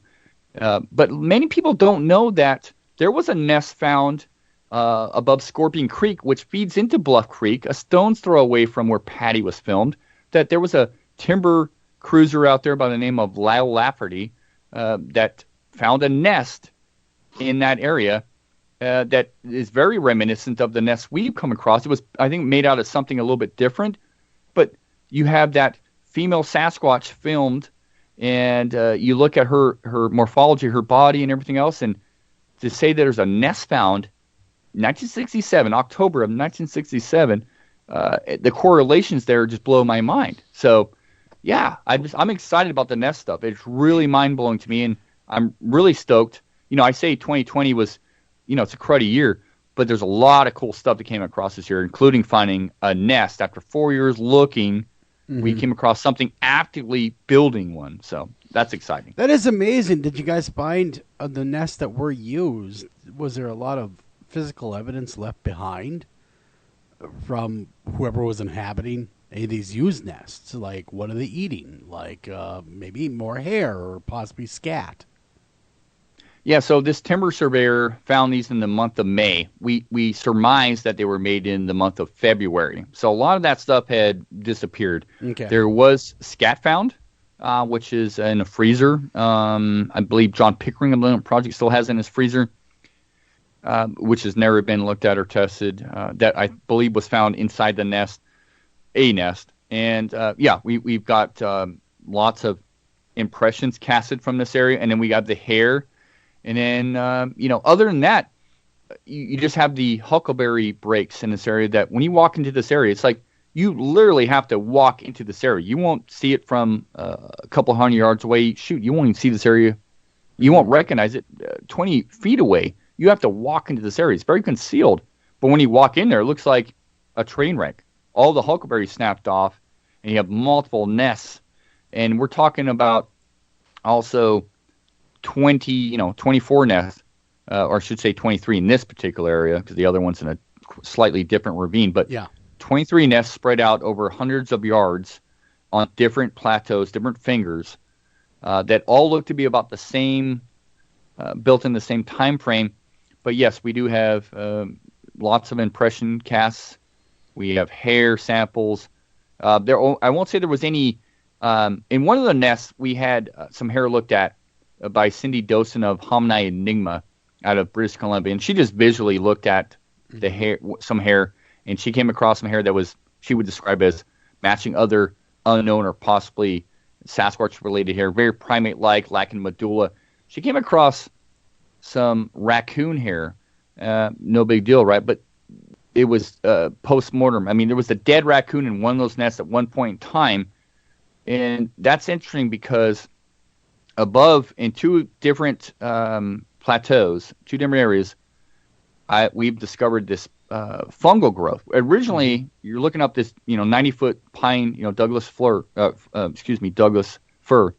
But many people don't know that there was a nest found above Scorpion Creek, which feeds into Bluff Creek, a stone's throw away from where Patty was filmed, that there was a timber cruiser out there by the name of Lyle Lafferty that found a nest in that area that is very reminiscent of the nest we've come across. It was, I think, made out of something a little bit different, but you have that female Sasquatch filmed, and you look at her morphology, her body, and everything else, and to say that there's a nest found 1967, October of 1967, the correlations there just blow my mind. So, yeah, I'm excited about the nest stuff. It's really mind-blowing to me, and I'm really stoked. I say 2020 was, it's a cruddy year, but there's a lot of cool stuff that came across this year, including finding a nest. After 4 years looking, we came across something actively building one. So that's exciting. That is amazing. Did you guys find the nests that were used? Was there a lot of physical evidence left behind from whoever was inhabiting any of these used nests? Like, what are they eating? Like, maybe more hair or possibly scat? Yeah, so this timber surveyor found these in the month of May. We surmised that they were made in the month of February. So a lot of that stuff had disappeared. Okay. There was scat found, which is in a freezer. I believe John Pickering of the project still has it in his freezer, which has never been looked at or tested. That I believe was found inside the nest, a nest. And we've got lots of impressions casted from this area, and then we got the hair. And then, other than that, you just have the huckleberry breaks in this area that when you walk into this area, it's like you literally have to walk into this area. You won't see it from a couple hundred yards away. Shoot, you won't even see this area. You won't recognize it 20 feet away. You have to walk into this area. It's very concealed. But when you walk in there, it looks like a train wreck. All the huckleberries snapped off, and you have multiple nests. And we're talking about also 24 nests, or I should say 23 in this particular area, because the other one's in a slightly different ravine. But 23 nests spread out over hundreds of yards on different plateaus, different fingers, that all look to be about the same, built in the same time frame. But yes, we do have lots of impression casts. We have hair samples. I won't say there was any. In one of the nests, we had some hair looked at by Cindy Dosen of Homini Enigma out of British Columbia, and she just visually looked at the hair, some hair, and she came across some hair that she would describe as matching other unknown or possibly Sasquatch-related hair, very primate-like, lacking medulla. She came across some raccoon hair, no big deal, right? But it was post-mortem. I mean, there was a dead raccoon in one of those nests at one point in time, and that's interesting because above in two different plateaus, two different areas, we've discovered this fungal growth. Originally, you're looking up this 90-foot pine, Douglas fir,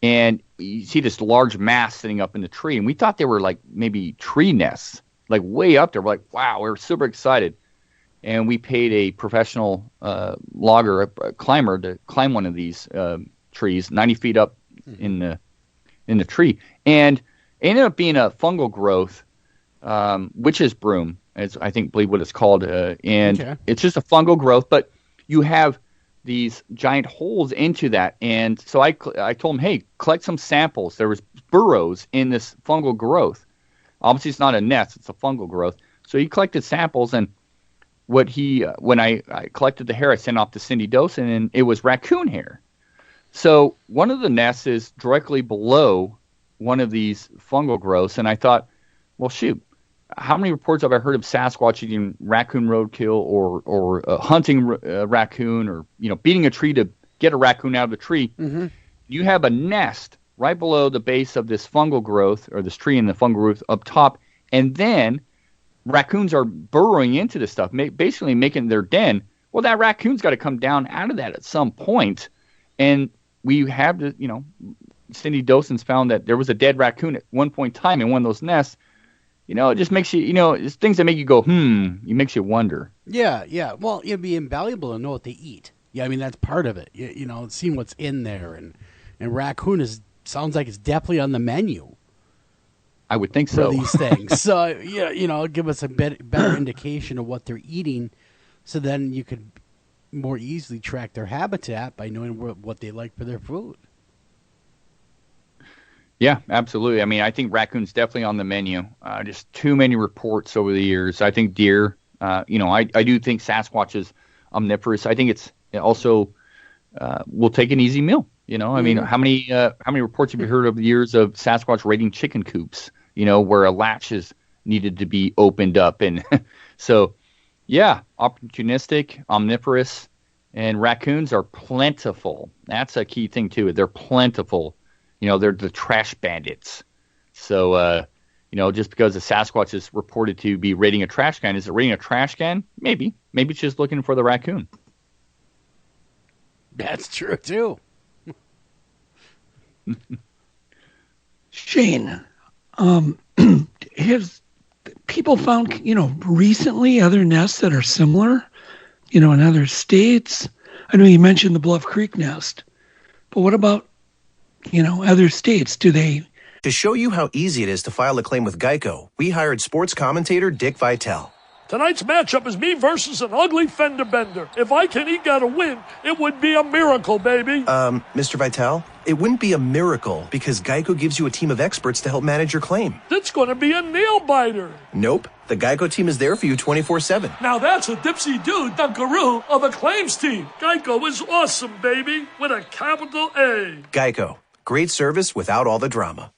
and you see this large mass sitting up in the tree, and we thought they were like maybe tree nests, like way up there. We're like, wow, we're super excited, and we paid a professional logger, a climber, to climb one of these trees, 90 feet up in the tree, and it ended up being a fungal growth, witch's broom, as I believe what it's called, and it's just a fungal growth, but you have these giant holes into that, and so I told him, hey, collect some samples. There was burrows in this fungal growth. Obviously, it's not a nest; it's a fungal growth. So he collected samples, and when I collected the hair, I sent off to Cindy Dosen, and it was raccoon hair. So one of the nests is directly below one of these fungal growths, and I thought, well, shoot, how many reports have I heard of Sasquatch eating raccoon roadkill or hunting raccoon or beating a tree to get a raccoon out of the tree? Mm-hmm. You have a nest right below the base of this fungal growth or this tree in the fungal growth up top, and then raccoons are burrowing into this stuff, basically making their den. Well, that raccoon's got to come down out of that at some point, and we have the, Cindy Dosen's found that there was a dead raccoon at one point in time in one of those nests. It just makes you, it's things that make you go, it makes you wonder. Yeah. Well, it'd be invaluable to know what they eat. Yeah, I mean, that's part of it. Seeing what's in there. And raccoon sounds like it's definitely on the menu. I would think for so. these things. So, yeah, give us a better indication of what they're eating, so then you could more easily track their habitat by knowing what they like for their food. Yeah, absolutely. I mean, I think raccoon's definitely on the menu. Just too many reports over the years. I think deer. I do think Sasquatch is omnivorous. I think it's also will take an easy meal. I mean, how many reports have you heard over the years of Sasquatch raiding chicken coops? Where a latch is needed to be opened up, and so yeah, opportunistic, omnivorous, and raccoons are plentiful. That's a key thing too. They're plentiful. They're the trash bandits. So, just because a Sasquatch is reported to be raiding a trash can, is it raiding a trash can? Maybe. Maybe it's just looking for the raccoon. That's true, too. Shane, have people found, recently other nests that are similar, in other states? I know you mentioned the Bluff Creek nest, but what about other states? Do they? To show you how easy it is to file a claim with Geico, we hired sports commentator Dick Vitale. Tonight's matchup is me versus an ugly fender bender. If I can eke out a win, it would be a miracle, baby. Mr. Vitale, it wouldn't be a miracle because Geico gives you a team of experts to help manage your claim. That's going to be a nail biter. Nope. The Geico team is there for you 24/7. Now that's a dipsy-do dunkaroo of a claims team. Geico is awesome, baby, with a capital A. Geico. Great service without all the drama.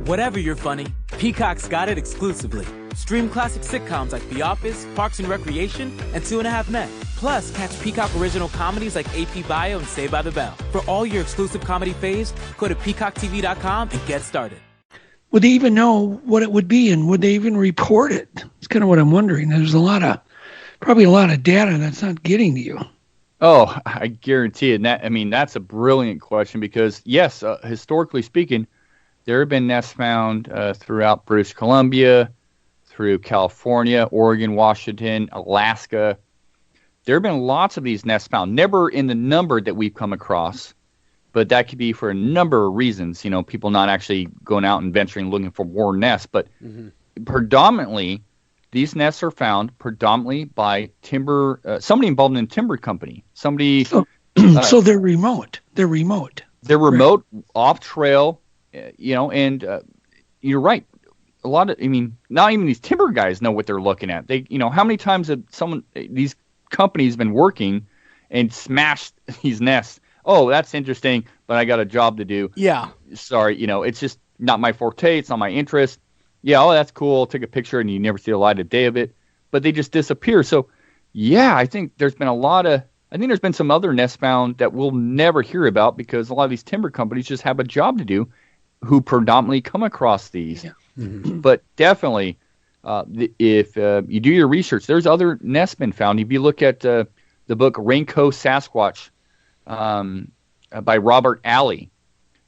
Whatever you're funny, Peacock's got it exclusively. Stream classic sitcoms like The Office, Parks and Recreation, and 2.5 Men. Plus, catch Peacock original comedies like AP Bio and Saved by the Bell. For all your exclusive comedy faves, go to peacocktv.com and get started. Would they even know what it would be, and would they even report it? It's kind of what I'm wondering. There's probably a lot of data that's not getting to you. Oh, I guarantee it. That's a brilliant question because, yes, historically speaking, there have been nests found throughout British Columbia, through California, Oregon, Washington, Alaska. There have been lots of these nests found, never in the number that we've come across, but that could be for a number of reasons. People not actually going out and venturing looking for more nests, but predominantly, these nests are found predominantly by timber, somebody involved in a timber company. Somebody. So they're remote. They're remote. They're remote, off trail, and you're right. A lot of, not even these timber guys know what they're looking at. They, how many times have these companies been working and smashed these nests? Oh, that's interesting, but I got a job to do. Yeah. Sorry, it's just not my forte. It's not my interest. Yeah, oh, that's cool. Take a picture and you never see the light of day of it. But they just disappear. So, yeah, I think there's been some other nests found that we'll never hear about because a lot of these timber companies just have a job to do who predominantly come across these. Yeah. Mm-hmm. But definitely, if you do your research, there's other nests been found. If you look at the book Raincoat Sasquatch by Robert Alley,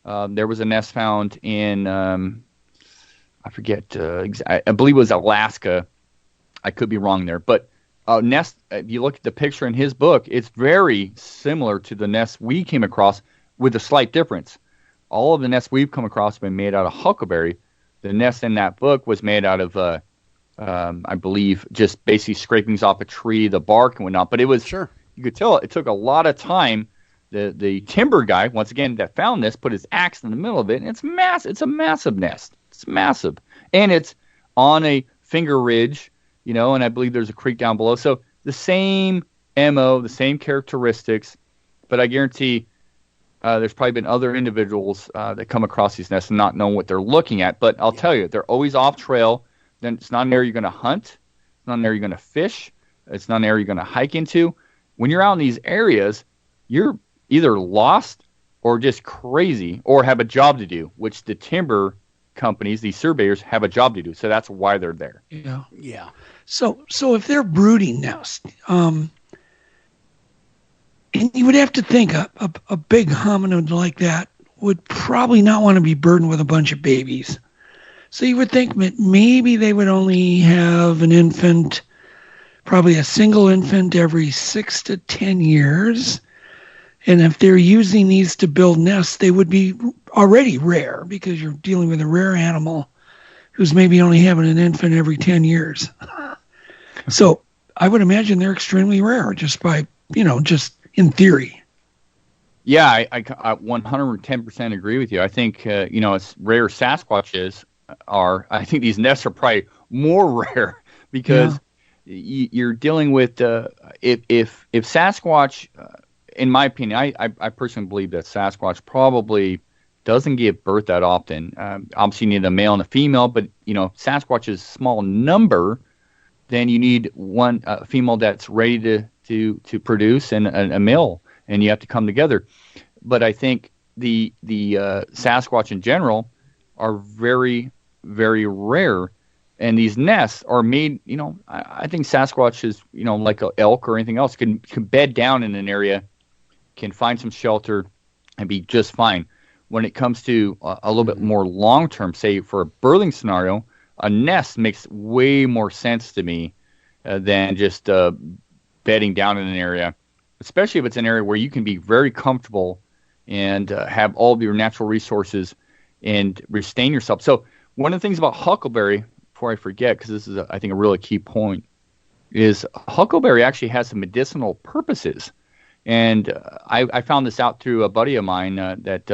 there was a nest found in, I forget, I believe it was Alaska. I could be wrong there. But nest, if you look at the picture in his book, it's very similar to the nest we came across with a slight difference. All of the nests we've come across have been made out of huckleberry. The nest in that book was made out of, I believe, just basically scrapings off a tree, the bark and whatnot. But it was, you could tell it took a lot of time. The timber guy, once again, that found this, put his axe in the middle of it, and it's massive. It's a massive nest. It's massive. And it's on a finger ridge, and I believe there's a creek down below. So the same MO, the same characteristics, but I guarantee there's probably been other individuals that come across these nests and not know what they're looking at. But I'll tell you, they're always off trail. Then it's not an area you're going to hunt. It's not an area you're going to fish. It's not an area you're going to hike into. When you're out in these areas, you're either lost or just crazy or have a job to do, which the timber companies, these surveyors, have a job to do. So that's why they're there. Yeah. Yeah. So if they're brooding nests, and you would have to think a big hominid like that would probably not want to be burdened with a bunch of babies. So you would think that maybe they would only have an infant, probably a single infant every 6 to 10 years. And if they're using these to build nests, they would be already rare because you're dealing with a rare animal who's maybe only having an infant every 10 years. So I would imagine they're extremely rare just by, just in theory. Yeah, I 110% agree with you. I think, as rare Sasquatches are, I think these nests are probably more rare because you're dealing with, if Sasquatch, in my opinion, I personally believe that Sasquatch probably doesn't give birth that often. Obviously, you need a male and a female, but, Sasquatch is a small number, then you need one female that's ready to produce and a male, and you have to come together. But I think the Sasquatch in general are very, very rare, and these nests are made. I think Sasquatch is like an elk or anything else can bed down in an area, can find some shelter, and be just fine. When it comes to a little bit more long term, say for a birthing scenario, a nest makes way more sense to me than just bedding down in an area, especially if it's an area where you can be very comfortable and have all of your natural resources and sustain yourself. So one of the things about huckleberry, before I forget, because this is, I think, a really key point, is huckleberry actually has some medicinal purposes. And I found this out through a buddy of mine that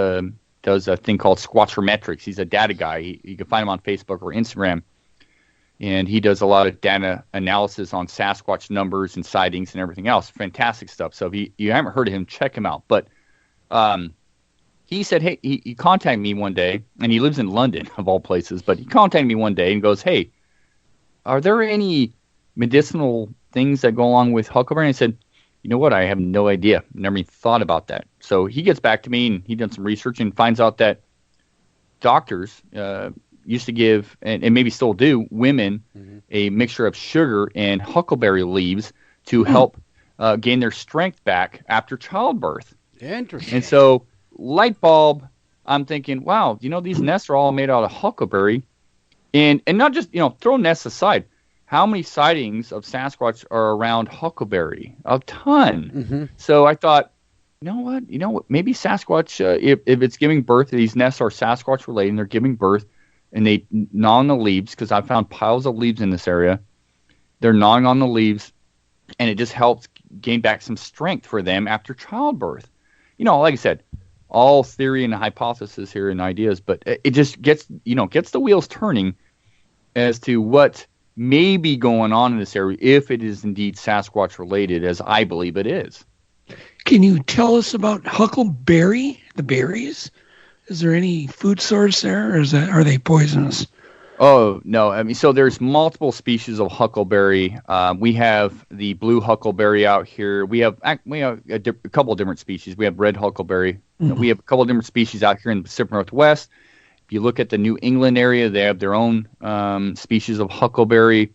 does a thing called Squatchermetrics. He's a data guy. You can find him on Facebook or Instagram. And he does a lot of data analysis on Sasquatch numbers and sightings and everything else. Fantastic stuff. So if you haven't heard of him, check him out. But he said, hey, he contacted me one day, and he lives in London, of all places. But he contacted me one day and goes, hey, are there any medicinal things that go along with huckleberry? And I said, you know what? I have no idea. Never even thought about that. So he gets back to me, and he done some research and finds out that doctors used to give, and maybe still do, women a mixture of sugar and huckleberry leaves to help gain their strength back after childbirth. Interesting. And so, light bulb, I'm thinking, wow, these nests are all made out of huckleberry. And not just, throw nests aside. How many sightings of Sasquatch are around huckleberry? A ton. So I thought, you know what? Maybe Sasquatch, if it's giving birth, these nests are Sasquatch related, and they're giving birth, and they gnaw on the leaves, because I found piles of leaves in this area. They're gnawing on the leaves, and it just helps gain back some strength for them after childbirth. Like I said, all theory and hypothesis here and ideas, but it just gets the wheels turning as to what may be going on in this area, if it is indeed Sasquatch related, as I believe it is. Can you tell us about huckleberry, the berries? Is there any food source there, or are they poisonous? Oh, no. So there's multiple species of huckleberry. We have the blue huckleberry out here. We have a couple of different species. We have red huckleberry. We have a couple of different species out here in the Pacific Northwest. If you look at the New England area, they have their own species of huckleberry.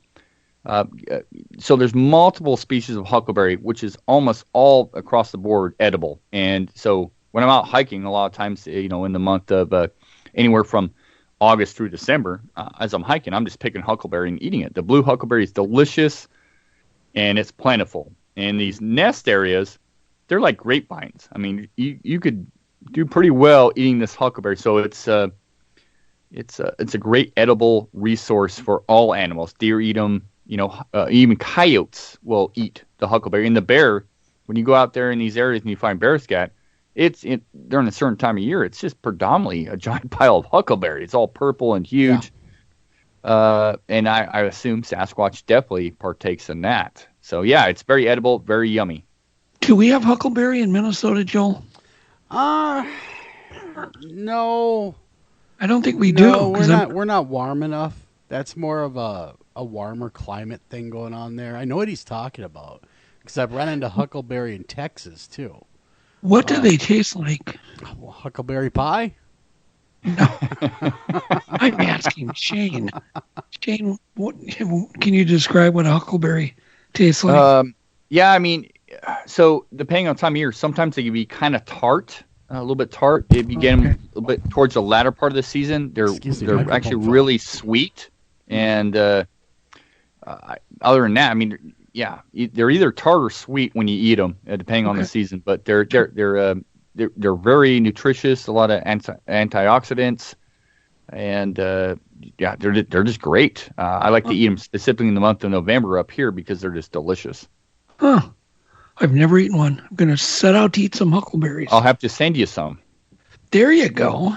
So there's multiple species of huckleberry, which is almost all across the board edible. And so when I'm out hiking, a lot of times, in the month of anywhere from August through December, as I'm hiking, I'm just picking huckleberry and eating it. The blue huckleberry is delicious, and it's plentiful. And these nest areas, they're like grapevines. I mean, you could do pretty well eating this huckleberry. So it's a great edible resource for all animals. Deer eat them. Even coyotes will eat the huckleberry. And the bear, when you go out there in these areas and you find bear scat, during a certain time of year, it's just predominantly a giant pile of huckleberry. It's all purple and huge. Yeah. And I assume Sasquatch definitely partakes in that. So, yeah, it's very edible, very yummy. Do we have huckleberry in Minnesota, Joel? No. I don't think we do. We're not warm enough. That's more of a warmer climate thing going on there. I know what he's talking about, because I've run into huckleberry in Texas, too. What do they taste like? Huckleberry pie? No. I'm asking Shane. Shane, can you describe what a huckleberry tastes like? Yeah, so depending on time of year, sometimes they can be kind of tart, a little bit tart. If you get them a little bit towards the latter part of the season, they're actually really sweet. And other than that, yeah, they're either tart or sweet when you eat them, depending on the season. But they're very nutritious. A lot of antioxidants. And yeah, they're just great. I like to eat them specifically in the month of November up here because they're just delicious. Huh. I've never eaten one. I'm going to set out to eat some huckleberries. I'll have to send you some. There you go.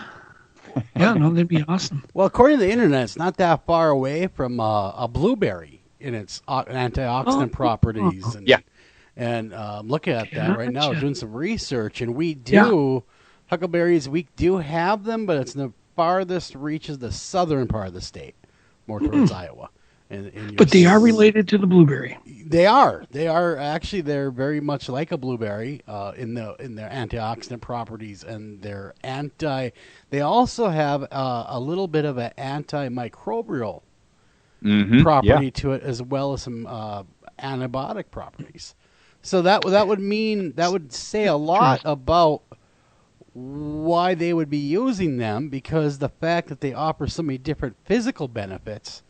Yeah, no, that'd be awesome. Well, according to the internet, it's not that far away from a blueberry in its antioxidant properties. And, yeah. And I'm looking at that right now, doing some research, and we do, huckleberries, we do have them, but it's the farthest reaches the southern part of the state, more towards Iowa. But they are related to the blueberry. They are. Actually, they're very much like a blueberry in their antioxidant properties and their They also have a little bit of an antimicrobial property to it, as well as some antibiotic properties. So that would say a lot about why they would be using them, because the fact that they offer so many different physical benefits.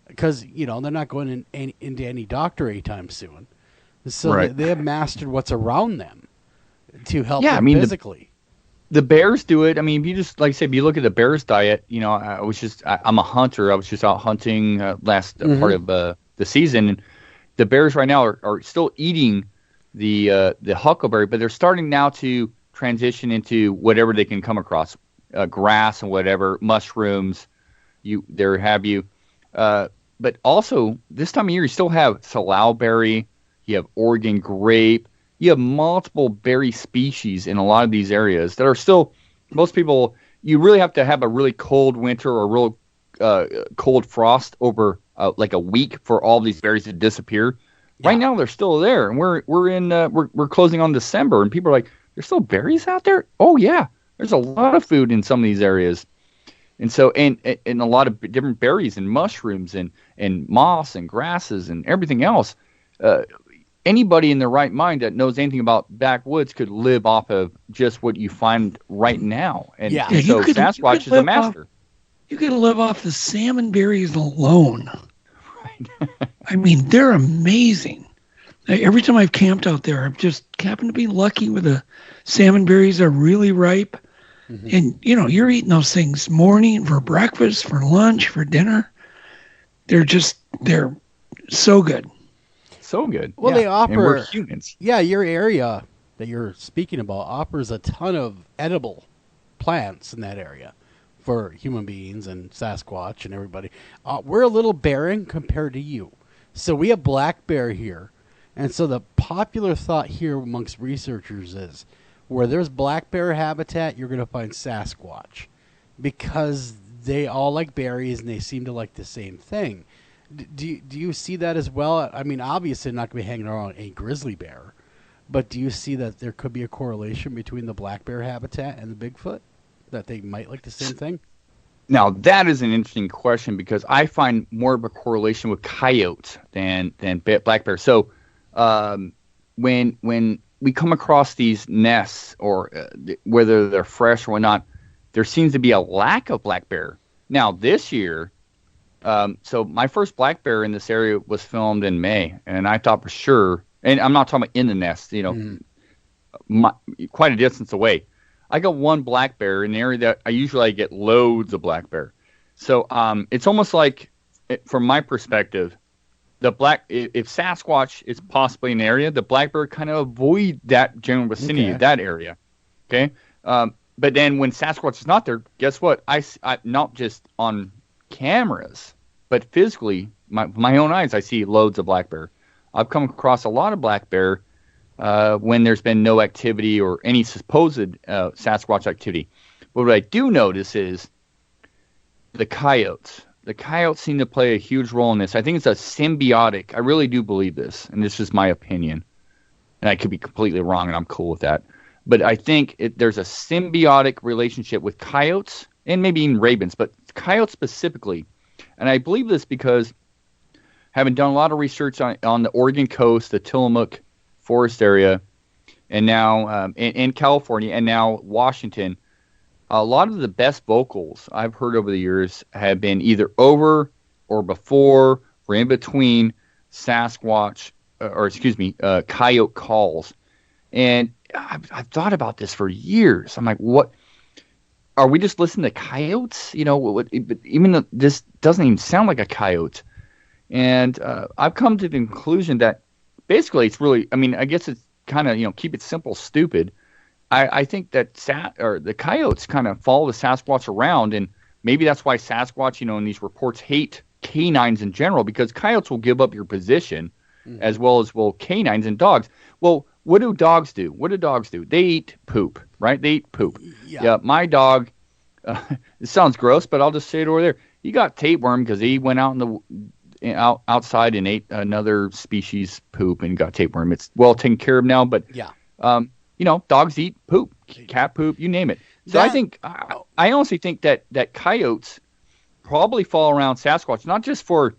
Because, they're not going into any doctor anytime soon. So they have mastered what's around them to help them physically. The bears do it. I mean, if you just, like I said, if you look at the bear's diet, I'm a hunter. I was just out hunting last part of the season. And the bears right now are still eating the huckleberry, but they're starting now to transition into whatever they can come across, grass and whatever, mushrooms, but also, this time of year, you still have salowberry, you have Oregon grape, you have multiple berry species in a lot of these areas that are still, most people, you really have to have a really cold winter or real cold frost over like a week for all these berries to disappear. Yeah. Right now, they're still there, and we're closing on December, and people are like, "There's still berries out there?" Oh yeah, there's a lot of food in some of these areas. And so, and a lot of different berries and mushrooms and moss and grasses and everything else. Anybody in their right mind that knows anything about backwoods could live off of just what you find right now. And so Sasquatch is a master. You could live off the salmon berries alone. Right. I mean, they're amazing. Every time I've camped out there, I've just happened to be lucky with the salmon berries are really ripe. Mm-hmm. And, you're eating those things morning, for breakfast, for lunch, for dinner. They're so good. So good. Well, they offer... And we're humans. Yeah, your area that you're speaking about offers a ton of edible plants in that area for human beings and Sasquatch and everybody. We're a little barren compared to you. So we have black bear here. And so the popular thought here amongst researchers is, where there's black bear habitat, you're going to find Sasquatch, because they all like berries and they seem to like the same thing. Do you see that as well? I mean, obviously not going to be hanging around a grizzly bear, but do you see that there could be a correlation between the black bear habitat and the Bigfoot, that they might like the same thing? Now, that is an interesting question, because I find more of a correlation with coyotes than black bear. So when we come across these nests, or whether they're fresh or whatnot, there seems to be a lack of black bear. Now, this year, so my first black bear in this area was filmed in May, and I thought for sure, and I'm not talking about in the nest, quite a distance away. I got one black bear in an area that I usually get loads of black bear. So it's almost like, from my perspective, if Sasquatch is possibly an area, the black bear kind of avoid that general vicinity of that area. Okay. But then when Sasquatch is not there, guess what? I not just on cameras, but physically, my own eyes, I see loads of black bear. I've come across a lot of black bear when there's been no activity or any supposed Sasquatch activity. But what I do notice is the coyotes. The coyotes seem to play a huge role in this. I think it's a symbiotic. I really do believe this, and this is my opinion. And I could be completely wrong, and I'm cool with that. But I think there's a symbiotic relationship with coyotes, and maybe even ravens, but coyotes specifically. And I believe this because, having done a lot of research on the Oregon coast, the Tillamook forest area, and now in California, and now Washington, a lot of the best vocals I've heard over the years have been either over or before or in between Sasquatch, coyote calls. And I've thought about this for years. I'm like, what? are we just listening to coyotes? Even though this doesn't even sound like a coyote. And I've come to the conclusion that basically it's really, I guess it's kind of, keep it simple, stupid. I think that the coyotes kind of follow the Sasquatch around, and maybe that's why Sasquatch, in these reports hate canines in general, because coyotes will give up your position as well as will canines and dogs. Well, what do dogs do? They eat poop, right? They eat poop. Yeah, my dog, it sounds gross, but I'll just say it over there. He got tapeworm because he went outside and ate another species poop and got tapeworm. It's well taken care of now, but dogs eat poop, cat poop, you name it. So I honestly think that coyotes probably fall around Sasquatch, not just for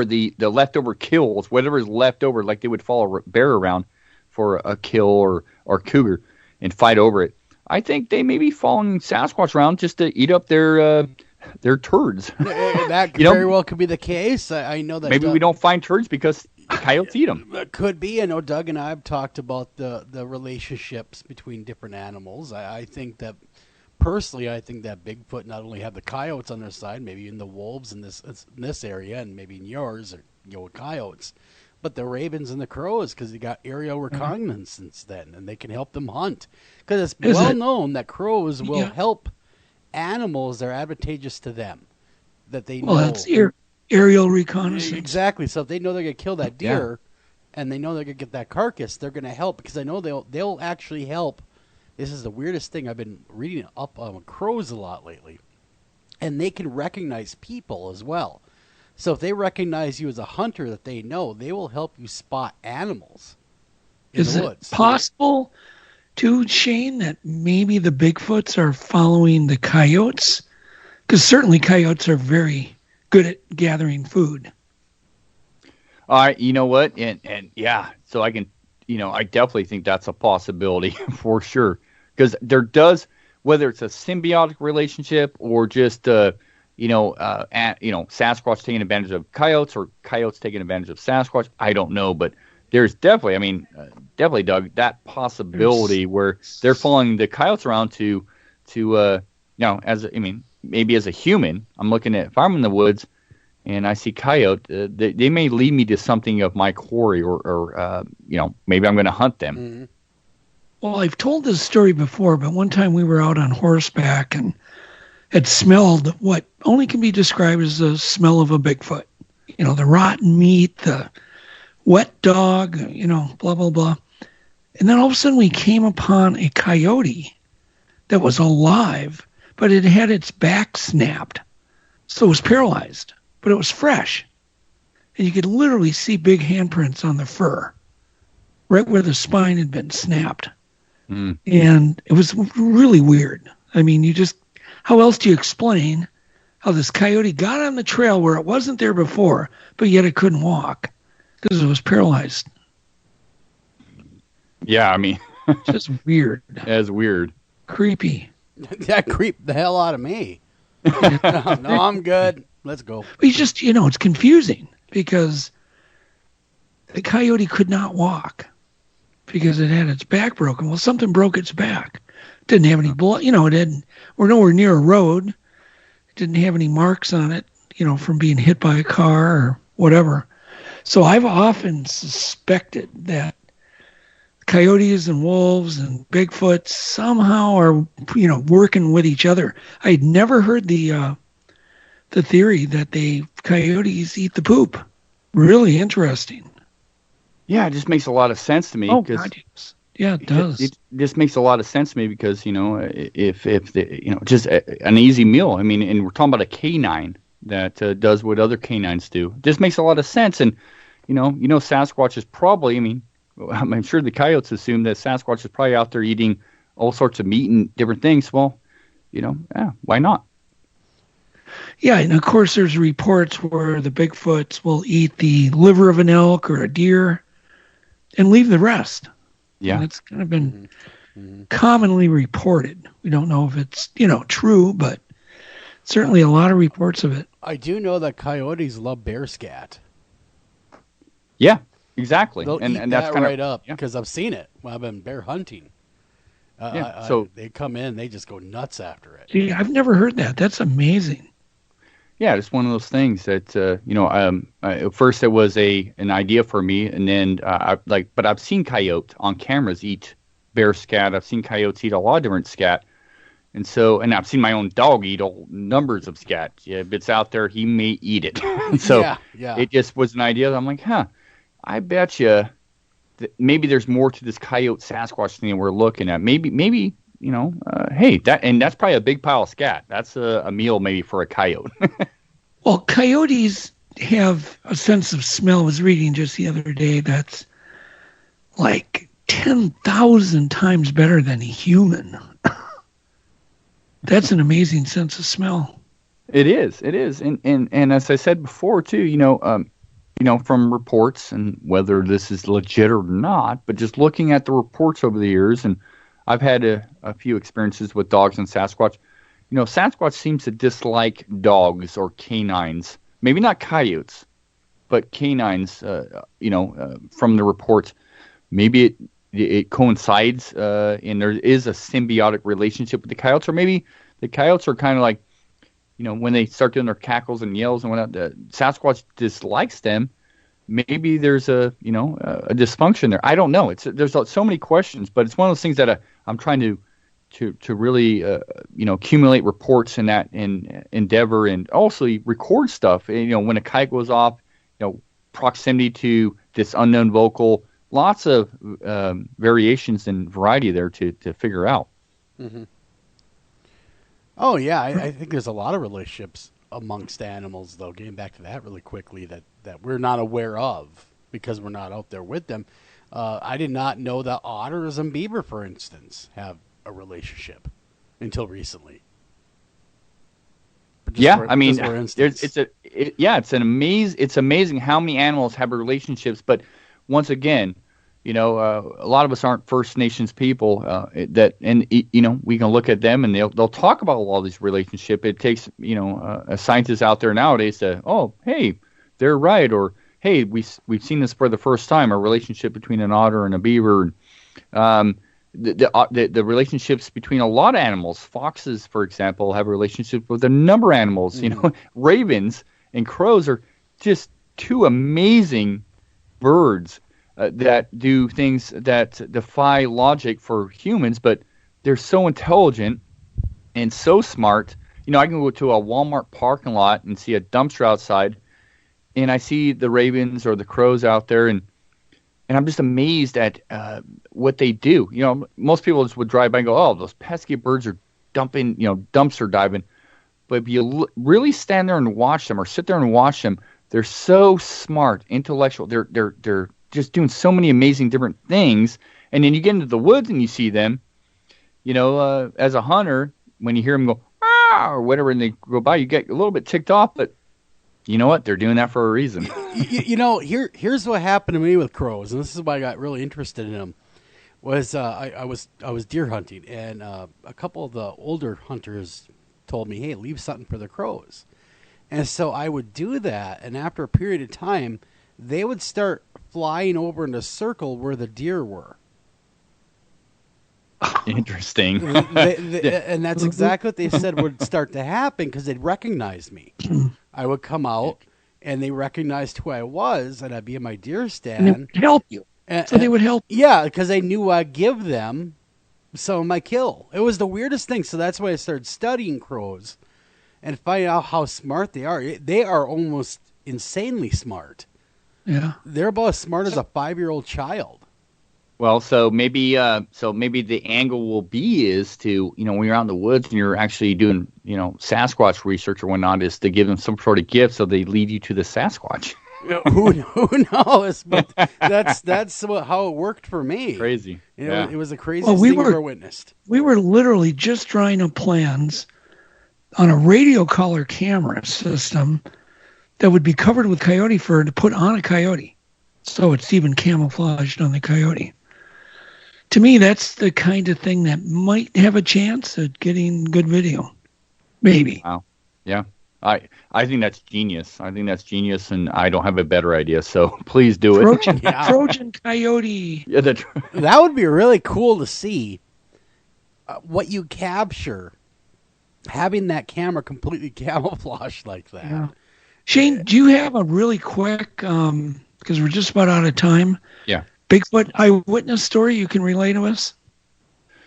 the leftover kills, whatever is left over, like they would follow a bear around for a kill or cougar and fight over it. I think they may be following Sasquatch around just to eat up their turds. That very well could be the case. I know that maybe we don't find turds because coyotes eat them. Could be. I know Doug and I have talked about the relationships between different animals. I think that personally, I think that Bigfoot not only have the coyotes on their side, maybe in the wolves in this area, and maybe in yours, or coyotes, but the ravens and the crows, because they got aerial reconnaissance then, and they can help them hunt. Because it's well known that crows will help animals that are advantageous to them, that they know. Well, that's aerial reconnaissance. Exactly. So if they know they're going to kill that deer, and they know they're going to get that carcass, they're going to help, because I know they'll actually help. This is the weirdest thing. I've been reading up on crows a lot lately. And they can recognize people as well. So if they recognize you as a hunter that they know, they will help you spot animals in the woods. Is it possible, too, Shane, that maybe the Bigfoots are following the coyotes? Because certainly coyotes are very good at gathering food. All right, you know what? And yeah, so I can, I definitely think that's a possibility for sure. Because there does, whether it's a symbiotic relationship or just, Sasquatch taking advantage of coyotes or coyotes taking advantage of Sasquatch, I don't know. But there's definitely, definitely, Doug, that possibility where they're following the coyotes around maybe as a human, I'm looking at, if I'm in the woods and I see coyote, they may lead me to something of my quarry or maybe I'm going to hunt them. Mm-hmm. Well, I've told this story before, but one time we were out on horseback and had smelled what only can be described as the smell of a Bigfoot. The rotten meat, the wet dog, blah, blah, blah. And then all of a sudden we came upon a coyote that was alive, but it had its back snapped. So it was paralyzed, but it was fresh. And you could literally see big handprints on the fur, right where the spine had been snapped. Mm. And it was really weird. How else do you explain how this coyote got on the trail where it wasn't there before, but yet it couldn't walk because it was paralyzed? Yeah, just weird. That's weird. Creepy. That creeped the hell out of me. No, I'm good. Let's go. But it's confusing because the coyote could not walk because it had its back broken. Well, something broke its back. It didn't have any blood. We're nowhere near a road. It didn't have any marks on it, from being hit by a car or whatever. So I've often suspected that coyotes and wolves and Bigfoot somehow are, working with each other. I'd never heard the theory that the coyotes eat the poop. Really interesting. Yeah, it just makes a lot of sense to me. Oh, God, yes. Yeah, it does. It just makes a lot of sense to me because, if just an easy meal. And we're talking about a canine that does what other canines do. It just makes a lot of sense. And, Sasquatch is probably, I'm sure the coyotes assume that Sasquatch is probably out there eating all sorts of meat and different things. Well, why not? Yeah, and of course there's reports where the Bigfoots will eat the liver of an elk or a deer and leave the rest. Yeah. And it's kind of been commonly reported. We don't know if it's, true, but certainly a lot of reports of it. I do know that coyotes love bear scat. Yeah, exactly. They'll eat that's that kind right up because I've seen it when I've been bear hunting. So they come in, they just go nuts after it. See, I've never heard that. That's amazing. Yeah, it's one of those things that at first it was an idea for me, and then but I've seen coyote on cameras eat bear scat. I've seen coyotes eat a lot of different scat, and I've seen my own dog eat numbers of scat. Yeah, if it's out there, he may eat it. So it just was an idea. That I'm like, I bet you maybe there's more to this coyote Sasquatch thing that we're looking at. Maybe. Hey, that's probably a big pile of scat. That's a meal maybe for a coyote. Well, coyotes have a sense of smell. I was reading just the other day that's like 10,000 times better than a human. That's an amazing sense of smell. It is, and as I said before too, from reports, and whether this is legit or not, but just looking at the reports over the years, and I've had a few experiences with dogs and Sasquatch. Sasquatch seems to dislike dogs or canines. Maybe not coyotes, but canines. From the reports, maybe it coincides, and there is a symbiotic relationship with the coyotes, or maybe the coyotes are kind of like, when they start doing their cackles and yells and whatnot, the Sasquatch dislikes them. Maybe there's a dysfunction there. I don't know. There's so many questions, but it's one of those things that I'm trying to really accumulate reports in that endeavor, and also record stuff. When a kite goes off, proximity to this unknown vocal, lots of variations and variety there to figure out. Mm-hmm. Oh yeah, I think there's a lot of relationships amongst animals, though, getting back to that really quickly, that we're not aware of because we're not out there with them. I did not know that otters and beaver, for instance, have a relationship until recently. It's amazing how many animals have relationships, but once again, a lot of us aren't First Nations people, we can look at them and they'll talk about all these relationships. It takes, a scientist out there nowadays to, oh, hey, they're right. Or, hey, we've seen this for the first time, a relationship between an otter and a beaver. The relationships between a lot of animals, foxes, for example, have a relationship with a number of animals. Mm-hmm. Ravens and crows are just two amazing birds that do things that defy logic for humans, but they're so intelligent and so smart. I can go to a Walmart parking lot and see a dumpster outside, and I see the ravens or the crows out there, and I'm just amazed at what they do. Most people just would drive by and go, oh, those pesky birds are dumpster diving. But if you really stand there and watch them, or sit there and watch them, they're so smart, intellectual. They're just doing so many amazing different things. And then you get into the woods and you see them, as a hunter, when you hear them go, ah, or whatever, and they go by, you get a little bit ticked off, but you know what? They're doing that for a reason. Here's what happened to me with crows, and this is why I got really interested in them. Was I was deer hunting, and a couple of the older hunters told me, hey, leave something for the crows. And so I would do that, and after a period of time, they would start flying over in a circle where the deer were. Interesting. And that's exactly what they said would start to happen, because they'd recognize me. I would come out, and they recognized who I was, and I'd be in my deer stand. And they would help you. They would help you. Yeah, because they knew I'd give them some of my kill. It was the weirdest thing, so that's why I started studying crows and finding out how smart they are. They are almost insanely smart. Yeah. They're about as smart as a 5-year-old child. Well, so maybe the angle will be is to, when you're out in the woods and you're actually doing, Sasquatch research or whatnot, is to give them some sort of gift so they lead you to the Sasquatch. Who knows? But that's how it worked for me. Crazy. It was the craziest thing I've ever witnessed. We were literally just drawing up plans on a radio color camera system that would be covered with coyote fur to put on a coyote, so it's even camouflaged on the coyote. To me, that's the kind of thing that might have a chance at getting good video. Maybe. Wow. Yeah. I think that's genius. And I don't have a better idea, so please do it. Trojan coyote. Yeah, that would be really cool to see what you capture, having that camera completely camouflaged like that. Yeah. Shane, do you have a really quick, because we're just about out of time, Yeah. Bigfoot eyewitness story you can relay to us?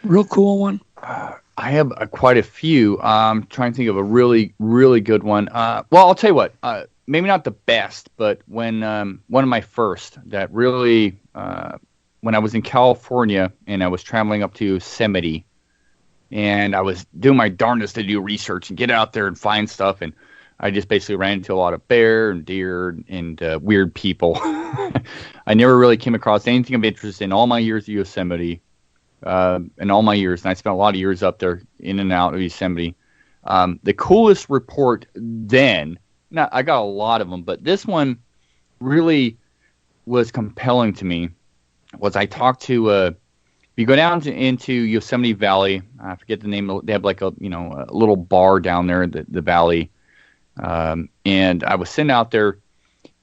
Real cool one. I have quite a few. I'm trying to think of a really, really good one. Well, I'll tell you what. Maybe not the best, but when one of my first that really, when I was in California and I was traveling up to Yosemite, and I was doing my darndest to do research and get out there and find stuff, and I just basically ran into a lot of bear and deer and weird people. I never really came across anything of interest in all my years of Yosemite. In all my years, and I spent a lot of years up there in and out of Yosemite. The coolest report then, I got a lot of them, but this one really was compelling to me, was I talked to, if you go down into Yosemite Valley, I forget the name, they have like a little bar down there in the valley, and I was sitting out there,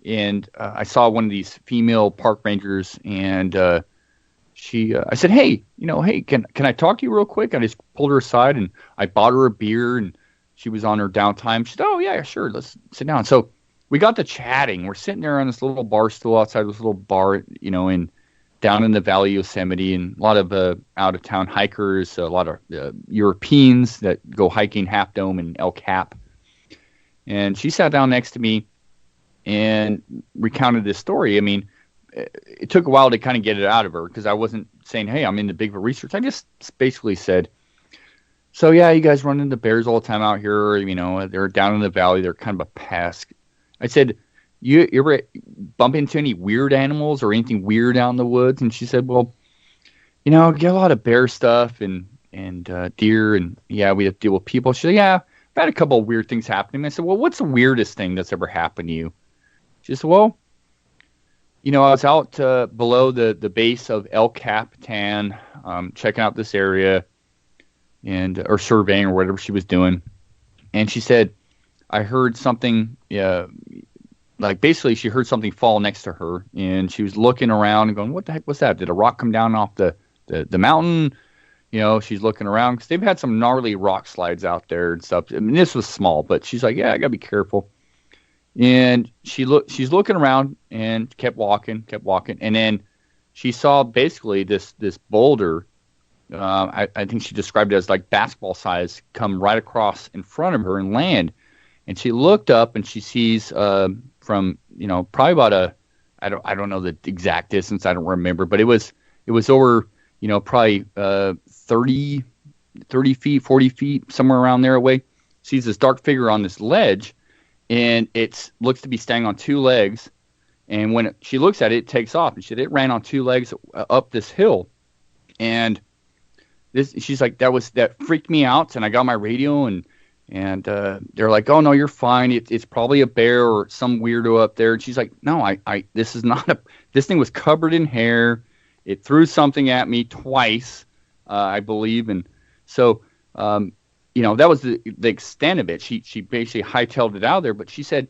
and I saw one of these female park rangers, and I said, hey, can I talk to you real quick? I just pulled her aside and I bought her a beer, and she was on her downtime. She said, oh yeah, sure. Let's sit down. So we got to chatting. We're sitting there on this little bar stool outside this little bar, down in the Valley of Yosemite, and a lot of out of town hikers, a lot of Europeans that go hiking Half Dome and El Cap. And she sat down next to me and recounted this story. I mean, it took a while to kind of get it out of her, because I wasn't saying, hey, I'm into Bigfoot research. I just basically said, so yeah, you guys run into bears all the time out here. They're down in the valley. They're kind of a pest. I said, you ever bump into any weird animals or anything weird out in the woods? And she said, well, get a lot of bear stuff and deer, and yeah, we have to deal with people. She said, yeah, I've had a couple of weird things happen to me. I said, well, what's the weirdest thing that's ever happened to you? She said, well, I was out below the base of El Capitan, checking out this area or surveying or whatever she was doing. And she said, I heard something, basically she heard something fall next to her, and she was looking around and going, what the heck was that? Did a rock come down off the mountain? She's looking around, because they've had some gnarly rock slides out there and stuff. I mean, this was small, but she's like, yeah, I got to be careful. And she's looking around and kept walking, and then she saw basically this boulder. I think she described it as like basketball size, come right across in front of her and land. And she looked up and she sees from probably about I don't know the exact distance, I don't remember, but it was over probably 30 feet, 40 feet, somewhere around there away. Sees this dark figure on this ledge. And it looks to be standing on two legs. And when she looks at it, it takes off. And she said it ran on two legs up this hill. And she's like, that freaked me out. And I got my radio, and they're like, oh no, you're fine. It's probably a bear or some weirdo up there. And she's like, no, this is not this thing was covered in hair. It threw something at me twice, I believe. And so, that was the extent of it. She basically hightailed it out of there. But she said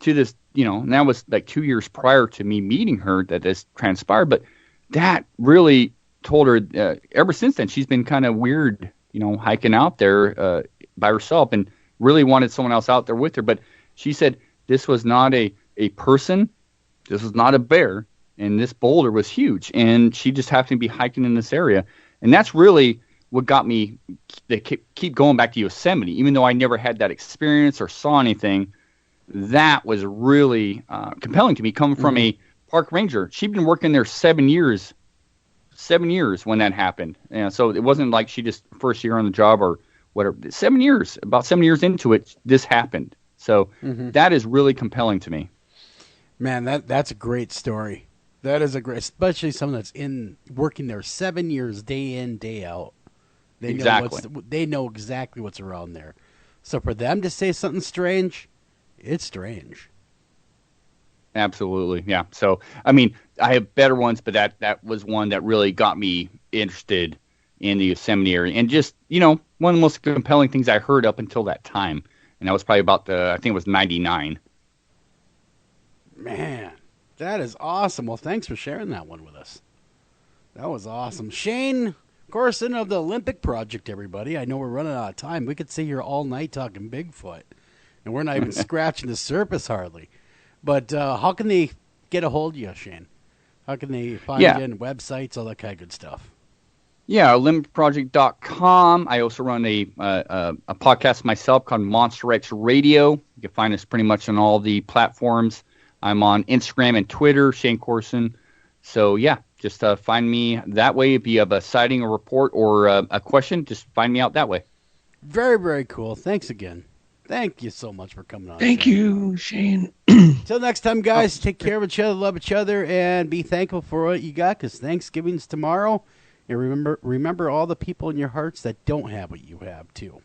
to this, and that was like 2 years prior to me meeting her that this transpired. But that really told her, ever since then, she's been kind of weird, hiking out there by herself, and really wanted someone else out there with her. But she said this was not a person. This was not a bear. And this boulder was huge. And she just happened to be hiking in this area. And that's really what got me to keep going back to Yosemite, even though I never had that experience or saw anything. That was really compelling to me, coming from a park ranger. She'd been working there 7 years when that happened. So it wasn't like she just first year on the job or whatever. About 7 years into it, this happened. So that is really compelling to me. Man, that's a great story. That is especially someone that's working there 7 years, day in, day out. They know exactly what's around there. So for them to say something strange, it's strange. Absolutely, yeah. So, I mean, I have better ones, but that was one that really got me interested in the Yosemite area. And just, one of the most compelling things I heard up until that time. And that was probably about I think it was 99. Man, that is awesome. Well, thanks for sharing that one with us. That was awesome. Shane, Corson of the Olympic Project, everybody. I know we're running out of time. We could sit here all night talking Bigfoot, and we're not even scratching the surface hardly. But how can they get a hold of you, Shane? How can they find you in websites, all that kind of good stuff? Yeah, olympicproject.com. I also run a podcast myself called Monster X Radio. You can find us pretty much on all the platforms. I'm on Instagram and Twitter, Shane Corson. So, yeah, just find me that way. If you have a sighting, a report, or a question, just find me out that way. Very, very cool. Thanks again. Thank you so much for coming on. Thank you, Shane. Till next time, guys, take care of each other, love each other, and be thankful for what you got, because Thanksgiving's tomorrow. And remember all the people in your hearts that don't have what you have, too.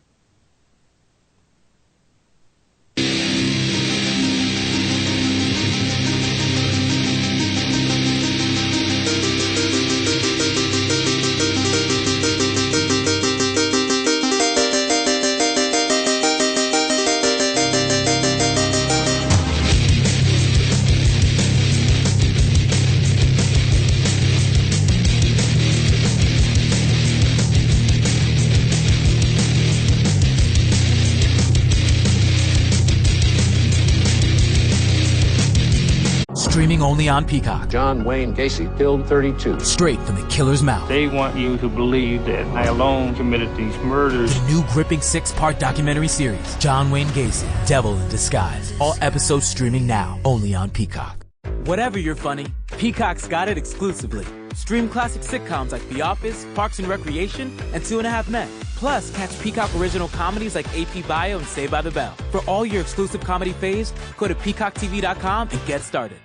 Streaming only on Peacock. John Wayne Gacy killed 32. Straight from the killer's mouth. They want you to believe that I alone committed these murders. The new gripping 6-part documentary series, John Wayne Gacy, Devil in Disguise. All episodes streaming now, only on Peacock. Whatever you're funny, Peacock's got it exclusively. Stream classic sitcoms like The Office, Parks and Recreation, and 2.5 Men. Plus, catch Peacock original comedies like AP Bio and Saved by the Bell. For all your exclusive comedy faves, go to peacocktv.com and get started.